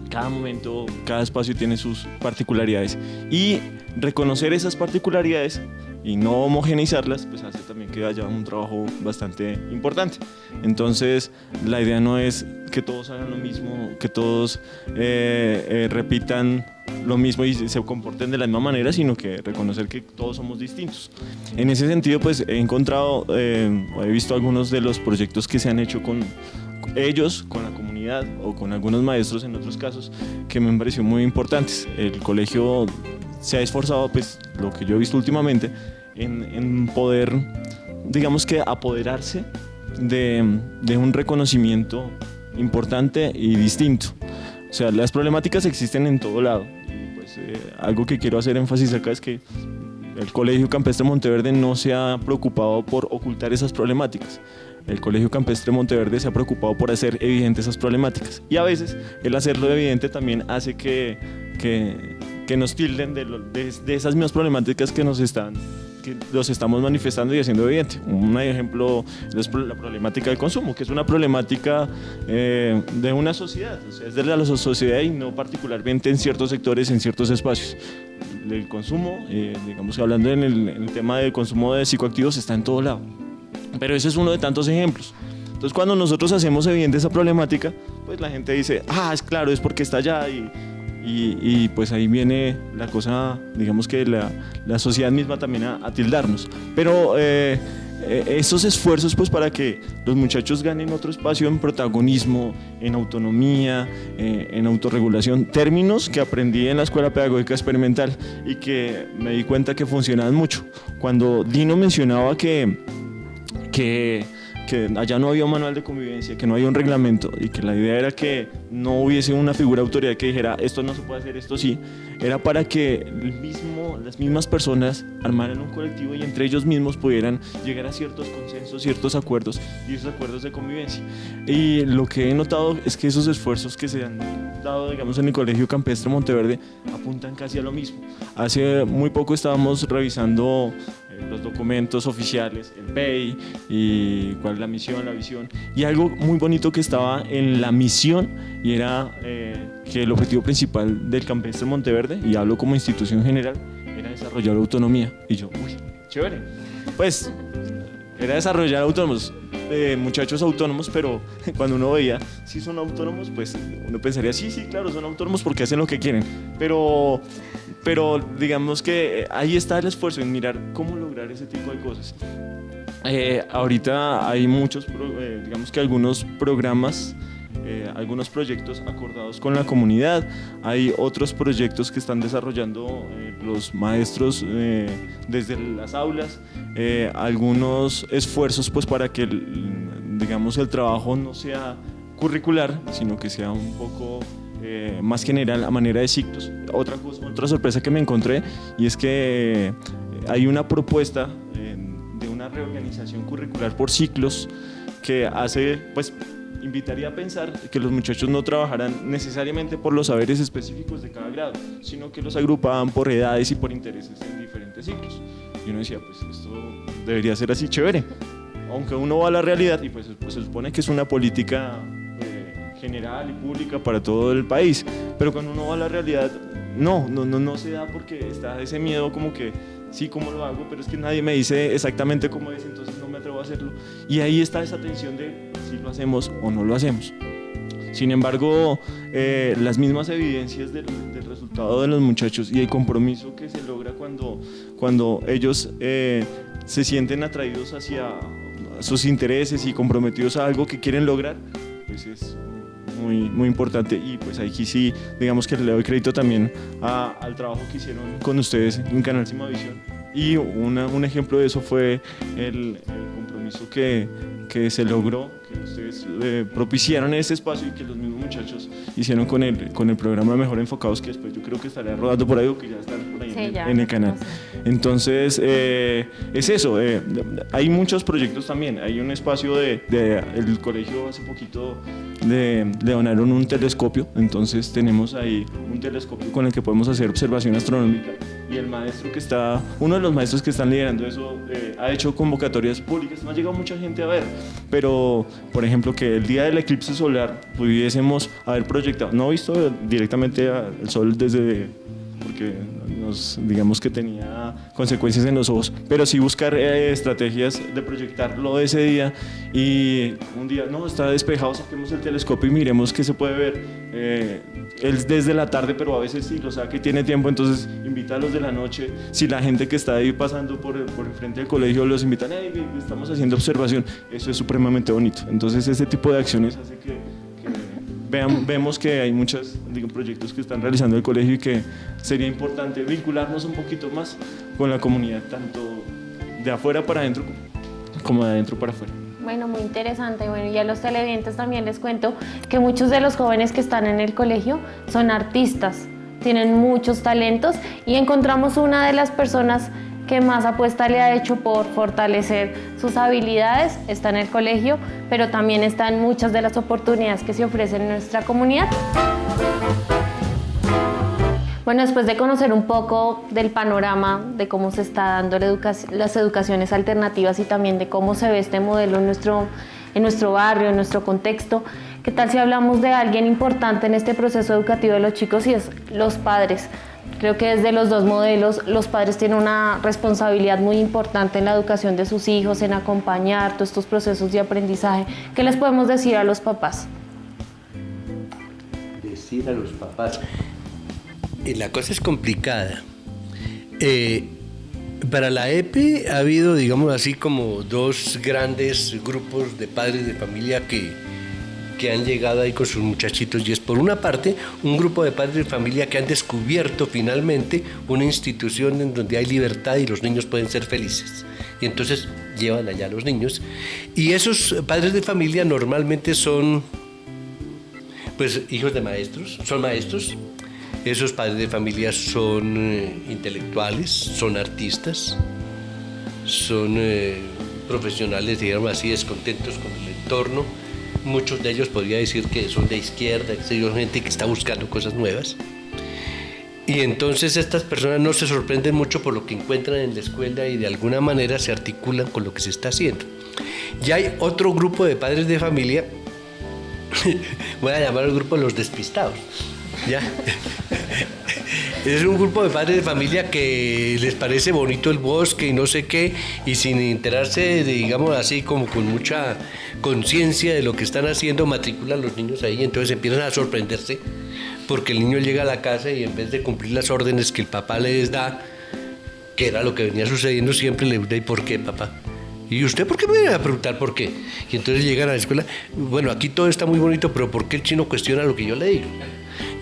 cada momento, cada espacio tiene sus particularidades y reconocer esas particularidades y no homogeneizarlas, pues hace también que haya un trabajo bastante importante. Entonces, la idea no es que todos hagan lo mismo, que todos repitan lo mismo y se comporten de la misma manera, sino que reconocer que todos somos distintos. En ese sentido, pues he encontrado, he visto algunos de los proyectos que se han hecho con ellos, con la comunidad o con algunos maestros en otros casos, que me han parecido muy importantes. El colegio se ha esforzado, pues lo que yo he visto últimamente, en poder, digamos que apoderarse de un reconocimiento importante y distinto. O sea, las problemáticas existen en todo lado. Y pues algo que quiero hacer énfasis acá es que el Colegio Campestre Monteverde no se ha preocupado por ocultar esas problemáticas. El Colegio Campestre Monteverde se ha preocupado por hacer evidentes esas problemáticas. Y a veces el hacerlo evidente también hace que nos tilden de esas mismas problemáticas que los estamos manifestando y haciendo evidente. Un ejemplo es la problemática del consumo, que es una problemática de una sociedad, o sea, es de la sociedad y no particularmente en ciertos sectores, en ciertos espacios. El consumo, digamos que hablando en el tema del consumo de psicoactivos, está en todo lado. Pero ese es uno de tantos ejemplos. Entonces, cuando nosotros hacemos evidente esa problemática, pues la gente dice, es claro, es porque está allá y pues ahí viene la cosa, digamos que la sociedad misma también a tildarnos. Pero esos esfuerzos pues para que los muchachos ganen otro espacio en protagonismo, en autonomía, en autorregulación, términos que aprendí en la Escuela Pedagógica Experimental y que me di cuenta que funcionaban mucho. Cuando Dino mencionaba que allá no había un manual de convivencia, que no había un reglamento y que la idea era que no hubiese una figura de autoridad que dijera esto no se puede hacer, esto sí, era para que las mismas personas armaran un colectivo y entre ellos mismos pudieran llegar a ciertos consensos, ciertos acuerdos y esos acuerdos de convivencia. Y lo que he notado es que esos esfuerzos que se han dado, digamos, en el Colegio Campestre Monteverde apuntan casi a lo mismo. Hace muy poco estábamos revisando los documentos oficiales, el PEI y cuál es la misión, la visión, y algo muy bonito que estaba en la misión y era que el objetivo principal del Campestre Monteverde, y hablo como institución general, era desarrollar autonomía. Y yo, chévere, pues era desarrollar autónomos, muchachos autónomos, pero cuando uno veía si son autónomos, pues uno pensaría, sí, claro, son autónomos porque hacen lo que quieren, pero digamos que ahí está el esfuerzo en mirar cómo lograr ese tipo de cosas. Ahorita hay muchos, digamos que algunos programas, algunos proyectos acordados con la comunidad, hay otros proyectos que están desarrollando los maestros desde las aulas, algunos esfuerzos pues para que digamos el trabajo no sea curricular, sino que sea un poco más general a manera de ciclos. Otra sorpresa que me encontré y es que hay una propuesta de una reorganización curricular por ciclos que hace, pues invitaría a pensar que los muchachos no trabajaran necesariamente por los saberes específicos de cada grado, sino que los agrupaban por edades y por intereses en diferentes ciclos. Y uno decía, pues esto debería ser así chévere, aunque uno va a la realidad y pues se supone que es una política general y pública para todo el país, pero cuando uno va a la realidad no se da, porque está ese miedo como que sí, ¿cómo lo hago? Pero es que nadie me dice exactamente cómo es, entonces no me atrevo a hacerlo. Y ahí está esa tensión de si lo hacemos o no lo hacemos. Sin embargo, las mismas evidencias del resultado de los muchachos y el compromiso que se logra cuando ellos se sienten atraídos hacia sus intereses y comprometidos a algo que quieren lograr, pues es muy importante. Y pues aquí sí, digamos que le doy crédito también al trabajo que hicieron con ustedes en Canal Simavisión, y un ejemplo de eso fue el compromiso que se logró, que ustedes propiciaron ese espacio y que los mismos muchachos hicieron con el programa Mejor Enfocados, que después yo creo que estará rodando por ahí, o que ya están por ahí en el canal. Entonces es eso, hay muchos proyectos también. Hay un espacio el colegio hace poquito le donaron un telescopio, entonces tenemos ahí un telescopio con el que podemos hacer observación astronómica, y uno de los maestros que están liderando eso ha hecho convocatorias públicas. No ha llegado mucha gente a ver, pero por ejemplo que el día del eclipse solar pudiésemos haber proyectado, no visto directamente el sol porque digamos que tenía consecuencias en los ojos, pero sí buscar estrategias de proyectarlo ese día, y un día no está despejado, saquemos el telescopio y miremos qué se puede ver. Él desde la tarde, pero a veces sí lo saca y tiene tiempo, entonces invita a los de la noche. Si la gente que está ahí pasando por enfrente del colegio los invitan, hey, estamos haciendo observación, eso es supremamente bonito. Entonces ese tipo de acciones hace que vemos que hay muchos proyectos que están realizando el colegio, y que sería importante vincularnos un poquito más con la comunidad, tanto de afuera para adentro como de adentro para afuera. Bueno, muy interesante. Bueno, y a los televidentes también les cuento que muchos de los jóvenes que están en el colegio son artistas, tienen muchos talentos, y encontramos una de las personas que más apuesta le ha hecho por fortalecer sus habilidades. Está en el colegio, pero también está en muchas de las oportunidades que se ofrecen en nuestra comunidad. Bueno, después de conocer un poco del panorama de cómo se está dando las educaciones alternativas, y también de cómo se ve este modelo en nuestro barrio, en nuestro contexto, ¿qué tal si hablamos de alguien importante en este proceso educativo de los chicos, y es los padres? Creo que desde los dos modelos los padres tienen una responsabilidad muy importante en la educación de sus hijos, en acompañar todos estos procesos de aprendizaje. ¿Qué les podemos decir a los papás? Decir a los papás, la cosa es complicada. Para la EPE ha habido, digamos así, como dos grandes grupos de padres de familia que han llegado ahí con sus muchachitos, y es por una parte un grupo de padres de familia que han descubierto finalmente una institución en donde hay libertad y los niños pueden ser felices, y entonces llevan allá a los niños, y esos padres de familia normalmente son pues hijos de maestros, son maestros. Esos padres de familia son intelectuales, son artistas, son profesionales, digamos así, descontentos con el entorno. Muchos de ellos podría decir que son de izquierda, gente que está buscando cosas nuevas. Y entonces estas personas no se sorprenden mucho por lo que encuentran en la escuela, y de alguna manera se articulan con lo que se está haciendo. Y hay otro grupo de padres de familia, voy a llamar al grupo de los despistados, ¿ya? Es un grupo de padres de familia que les parece bonito el bosque y no sé qué, y sin enterarse, digamos así, como con mucha conciencia de lo que están haciendo, matriculan a los niños ahí, y entonces empiezan a sorprenderse porque el niño llega a la casa y en vez de cumplir las órdenes que el papá les da, que era lo que venía sucediendo siempre, le pregunta: ¿y por qué, papá? ¿Y usted por qué me viene a preguntar por qué? Y entonces llegan a la escuela: bueno, aquí todo está muy bonito, pero ¿por qué el chino cuestiona lo que yo le digo?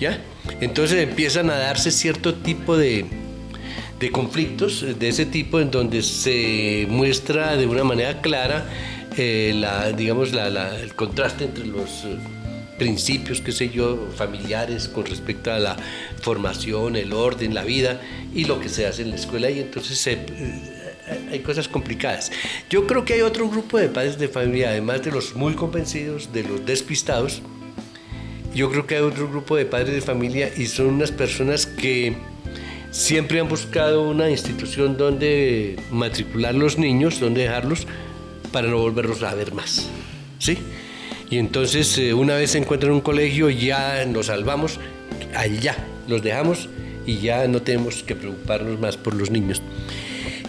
¿Ya? Entonces empiezan a darse cierto tipo de conflictos de ese tipo, en donde se muestra de una manera clara el contraste entre los principios, qué sé yo, familiares con respecto a la formación, el orden, la vida, y lo que se hace en la escuela. Y entonces hay cosas complicadas. Yo creo que hay otro grupo de padres de familia, además de los muy convencidos, de los despistados. Yo creo que hay otro grupo de padres de familia y son unas personas que siempre han buscado una institución donde matricular los niños, donde dejarlos, para no volverlos a ver más, ¿sí? Y entonces, una vez se encuentran en un colegio, ya nos salvamos, allá los dejamos y ya no tenemos que preocuparnos más por los niños.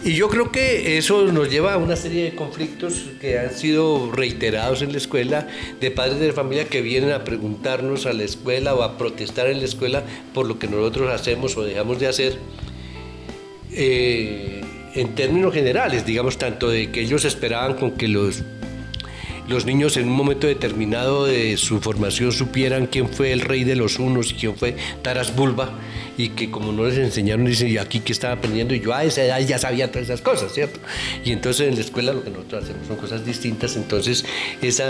Y yo creo que eso nos lleva a una serie de conflictos que han sido reiterados en la escuela, de padres de familia que vienen a preguntarnos a la escuela o a protestar en la escuela por lo que nosotros hacemos o dejamos de hacer, en términos generales, digamos, tanto de que ellos esperaban con que los niños en un momento determinado de su formación supieran quién fue el rey de los hunos y quién fue Taras Bulba, y que como no les enseñaron, dicen, ¿y aquí qué estaba aprendiendo? Y yo a esa edad ya sabía todas esas cosas, ¿cierto? Y entonces en la escuela lo que nosotros hacemos son cosas distintas, entonces ese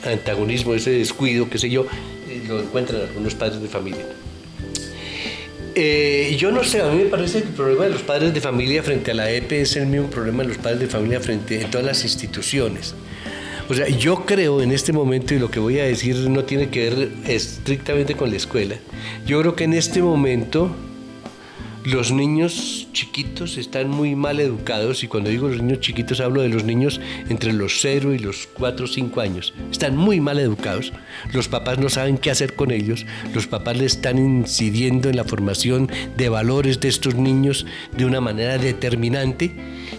antagonismo, ese descuido, qué sé yo, lo encuentran algunos padres de familia. Yo no sé, a mí me parece que el problema de los padres de familia frente a la EPE es el mismo problema de los padres de familia frente a todas las instituciones. O sea, yo creo en este momento, y lo que voy a decir no tiene que ver estrictamente con la escuela, yo creo que en este momento los niños chiquitos están muy mal educados, y cuando digo los niños chiquitos hablo de los niños entre los 0 y los 4 o 5 años. Están muy mal educados, los papás no saben qué hacer con ellos, los papás le están incidiendo en la formación de valores de estos niños de una manera determinante,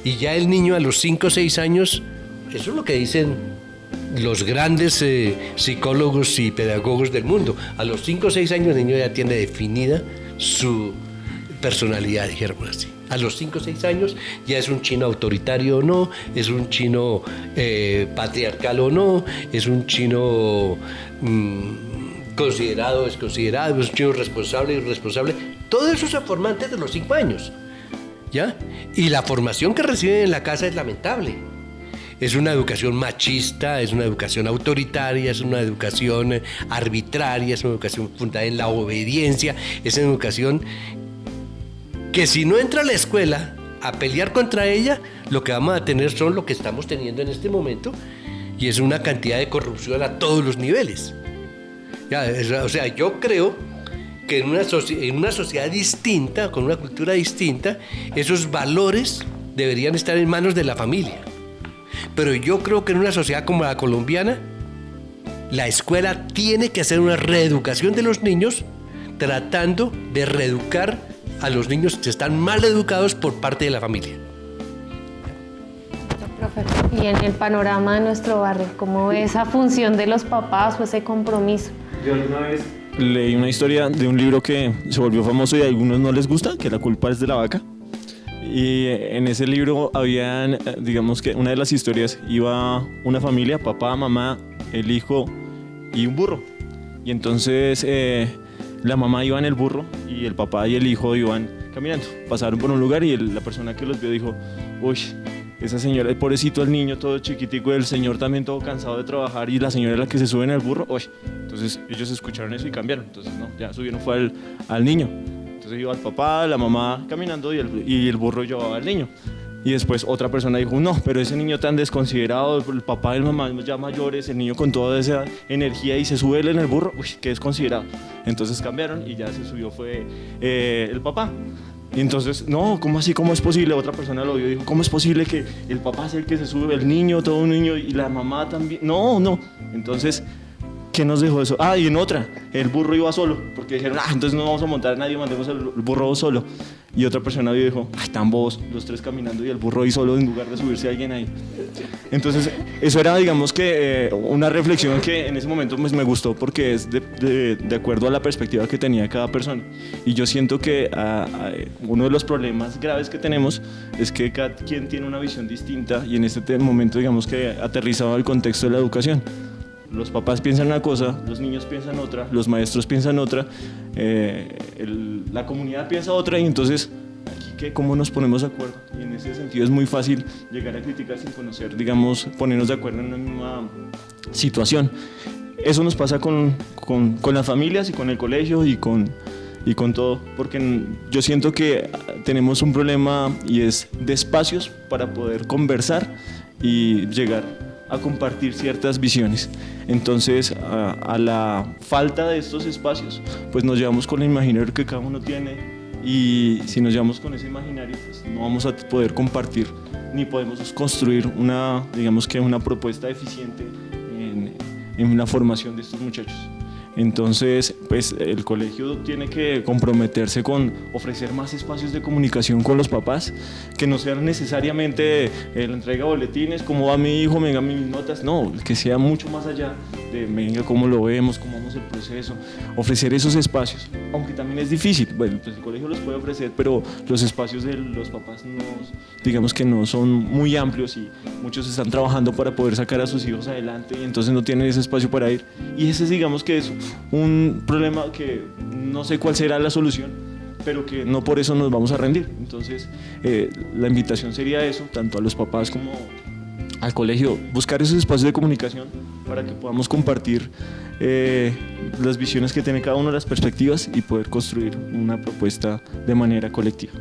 y ya el niño a los 5 o 6 años, eso es lo que dicen los grandes psicólogos y pedagogos del mundo, a los 5 o 6 años el niño ya tiene definida su personalidad, dijéramos así. A los 5 o 6 años ya es un chino autoritario o no, es un chino patriarcal o no, es un chino considerado o desconsiderado, es un chino responsable o irresponsable. Todo eso se forma antes de los 5 años, ¿ya? Y la formación que reciben en la casa es lamentable. Es una educación machista, es una educación autoritaria, es una educación arbitraria, es una educación fundada en la obediencia, es una educación que si no entra a la escuela a pelear contra ella, lo que vamos a tener son lo que estamos teniendo en este momento, y es una cantidad de corrupción a todos los niveles. O sea, yo creo que en una sociedad distinta, con una cultura distinta, esos valores deberían estar en manos de la familia. Pero yo creo que en una sociedad como la colombiana, la escuela tiene que hacer una reeducación de los niños, tratando de reeducar a los niños que están mal educados por parte de la familia. Y en el panorama de nuestro barrio, ¿cómo ve esa función de los papás o ese compromiso? Yo alguna vez leí una historia de un libro que se volvió famoso y a algunos no les gusta, que la culpa es de la vaca. Y en ese libro habían, digamos que una de las historias iba una familia, papá, mamá, el hijo y un burro. Y entonces la mamá iba en el burro y el papá y el hijo iban caminando. Pasaron por un lugar y la persona que los vio dijo, uy, esa señora, el pobrecito, el niño todo chiquitico, el señor también todo cansado de trabajar, y la señora es la que se sube en el burro. Uy. Entonces ellos escucharon eso y cambiaron. Entonces no, ya subieron fue al niño. Entonces iba el papá, la mamá caminando y el burro llevaba al niño. Y después otra persona dijo, no, pero ese niño tan desconsiderado, el papá y la mamá ya mayores, el niño con toda esa energía y se sube él en el burro, uy, qué desconsiderado. Entonces cambiaron y ya se subió fue el papá. Y entonces, no, ¿cómo así? ¿Cómo es posible? Otra persona lo vio y dijo, ¿cómo es posible que el papá sea el que se sube, el niño, todo un niño, y la mamá también? No. Entonces, ¿qué nos dejó eso? Ah, y en otra, el burro iba solo, porque dijeron, entonces no vamos a montar a nadie, mandemos el burro solo. Y otra persona vio y dijo, tan bobos, los tres caminando y el burro ahí solo en lugar de subirse a alguien ahí. Entonces, eso era, digamos que, una reflexión que en ese momento pues, me gustó, porque es de acuerdo a la perspectiva que tenía cada persona. Y yo siento que uno de los problemas graves que tenemos es que cada quien tiene una visión distinta, y en este momento, digamos que aterrizado al contexto de la educación. Los papás piensan una cosa, los niños piensan otra, los maestros piensan otra, la comunidad piensa otra, y entonces aquí ¿cómo nos ponemos de acuerdo? Y en ese sentido es muy fácil llegar a criticar sin conocer, digamos, ponernos de acuerdo en una misma situación. Eso nos pasa con las familias y con el colegio y con y con todo, porque yo siento que tenemos un problema y es de espacios para poder conversar y llegar a compartir ciertas visiones. Entonces, a la falta de estos espacios, pues nos llevamos con el imaginario que cada uno tiene, y si nos llevamos con ese imaginario, pues no vamos a poder compartir ni podemos construir una propuesta eficiente en la formación de estos muchachos. Entonces, pues el colegio tiene que comprometerse con ofrecer más espacios de comunicación con los papás, que no sean necesariamente la entrega de boletines, cómo va mi hijo, venga mis notas, no, que sea mucho más allá de venga cómo lo vemos, cómo vamos el proceso, ofrecer esos espacios, aunque también es difícil. Bueno, pues el colegio los puede ofrecer, pero los espacios de los papás digamos que no son muy amplios, y muchos están trabajando para poder sacar a sus hijos adelante y entonces no tienen ese espacio para ir, y ese digamos que es un problema que no sé cuál será la solución, pero que no por eso nos vamos a rendir. Entonces la invitación sería eso, tanto a los papás como al colegio, buscar esos espacios de comunicación para que podamos compartir las visiones que tiene cada uno, las perspectivas, y poder construir una propuesta de manera colectiva.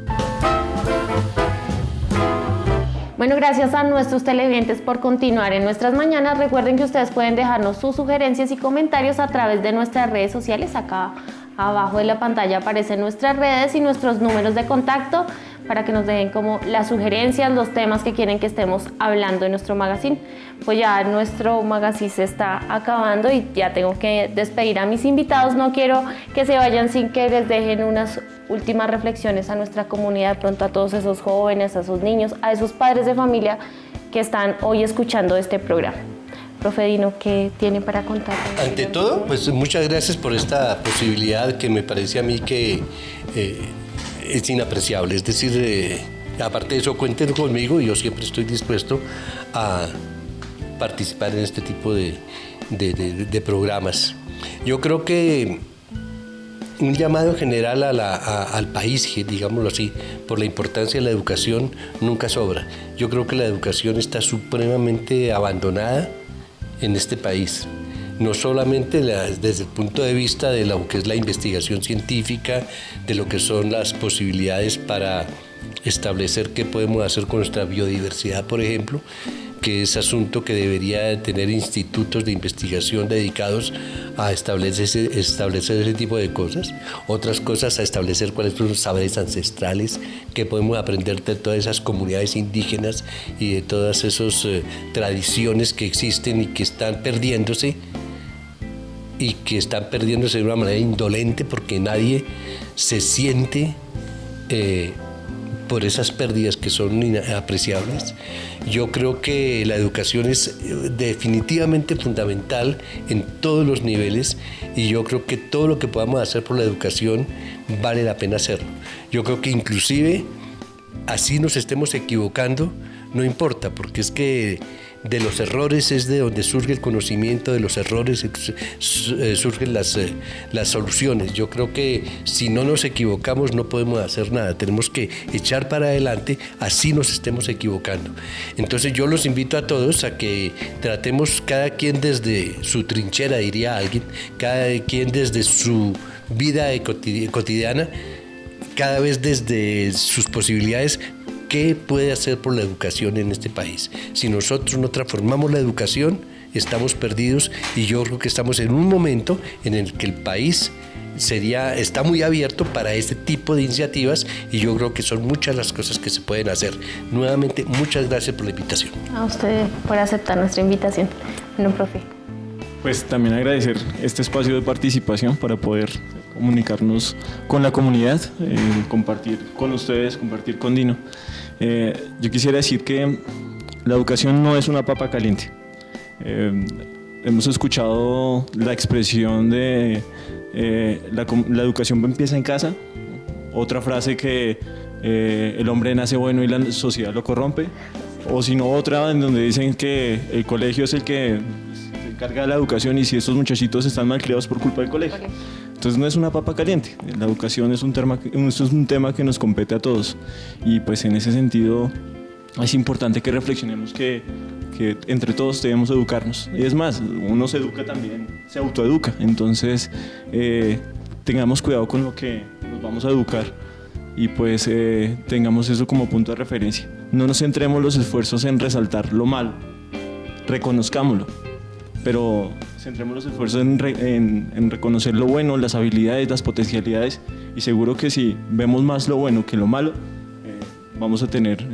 Bueno, gracias a nuestros televidentes por continuar en nuestras mañanas. Recuerden que ustedes pueden dejarnos sus sugerencias y comentarios a través de nuestras redes sociales. Acá abajo de la pantalla aparecen nuestras redes y nuestros números de contacto para que nos dejen como las sugerencias, los temas que quieren que estemos hablando en nuestro magazine. Pues ya nuestro magazine se está acabando y ya tengo que despedir a mis invitados. No quiero que se vayan sin que les dejen unas últimas reflexiones a nuestra comunidad, de pronto a todos esos jóvenes, a esos niños, a esos padres de familia que están hoy escuchando este programa. Profe Dino, ¿qué tiene para contar? Ante todo, pues muchas gracias por esta posibilidad que me parece a mí que es inapreciable. Es decir, aparte de eso, cuenten conmigo y yo siempre estoy dispuesto a participar en este tipo de programas. Yo creo que un llamado general al país, digámoslo así, por la importancia de la educación nunca sobra. Yo creo que la educación está supremamente abandonada en este país. No solamente desde el punto de vista de lo que es la investigación científica, de lo que son las posibilidades para establecer qué podemos hacer con nuestra biodiversidad, por ejemplo, que es asunto que debería tener institutos de investigación dedicados a establecer ese tipo de cosas. Otras cosas, a establecer cuáles son los saberes ancestrales que podemos aprender de todas esas comunidades indígenas y de todas esas tradiciones que existen y que están perdiéndose, de una manera indolente, porque nadie se siente por esas pérdidas que son inapreciables. Yo creo que la educación es definitivamente fundamental en todos los niveles, y yo creo que todo lo que podamos hacer por la educación vale la pena hacerlo. Yo creo que inclusive así nos estemos equivocando, no importa, porque es que de los errores es de donde surge el conocimiento, de los errores surgen las soluciones. Yo creo que si no nos equivocamos no podemos hacer nada, tenemos que echar para adelante, así nos estemos equivocando. Entonces yo los invito a todos a que tratemos cada quien desde su trinchera, diría alguien, cada quien desde su vida cotidiana, cada vez desde sus posibilidades. ¿Qué puede hacer por la educación en este país? Si nosotros no transformamos la educación, estamos perdidos, y yo creo que estamos en un momento en el que el país está muy abierto para este tipo de iniciativas, y yo creo que son muchas las cosas que se pueden hacer. Nuevamente, muchas gracias por la invitación. A usted por aceptar nuestra invitación. Bueno, profe. Pues también agradecer este espacio de participación para poder comunicarnos con la comunidad, compartir con ustedes, compartir con Dino. Yo quisiera decir que la educación no es una papa caliente. Hemos escuchado la expresión de la educación empieza en casa, otra frase que el hombre nace bueno y la sociedad lo corrompe, o si no otra en donde dicen que el colegio es el que se encarga de la educación, y si estos muchachitos están mal criados por culpa del colegio. Entonces no es una papa caliente, la educación es un tema que nos compete a todos, y pues en ese sentido es importante que reflexionemos que entre todos debemos educarnos, y es más, uno se educa también, se autoeduca. Entonces tengamos cuidado con lo que nos vamos a educar y pues tengamos eso como punto de referencia. No nos centremos los esfuerzos en resaltar lo malo, reconozcámoslo, pero centremos los esfuerzos en reconocer lo bueno, las habilidades, las potencialidades, y seguro que si vemos más lo bueno que lo malo, vamos a tener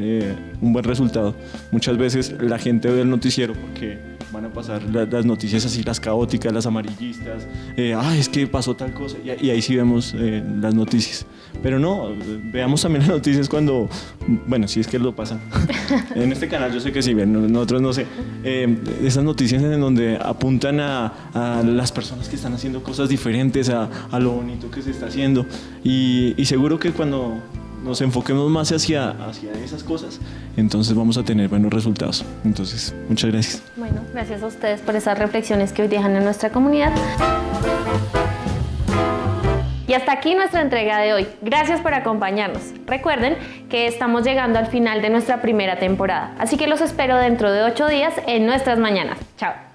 un buen resultado. Muchas veces la gente ve el noticiero porque van a pasar las noticias así, las caóticas, las amarillistas, es que pasó tal cosa, y ahí sí vemos las noticias. Pero no, veamos también las noticias cuando, bueno, si es que lo pasan. En este canal yo sé que sí, nosotros no sé. Esas noticias en donde apuntan a las personas que están haciendo cosas diferentes, a lo bonito que se está haciendo. Y seguro que cuando nos enfoquemos más hacia esas cosas, entonces vamos a tener buenos resultados. Entonces, muchas gracias. Bueno, gracias a ustedes por esas reflexiones que hoy dejan en nuestra comunidad. Y hasta aquí nuestra entrega de hoy. Gracias por acompañarnos. Recuerden que estamos llegando al final de nuestra primera temporada, así que los espero dentro de 8 días en nuestras mañanas. Chao.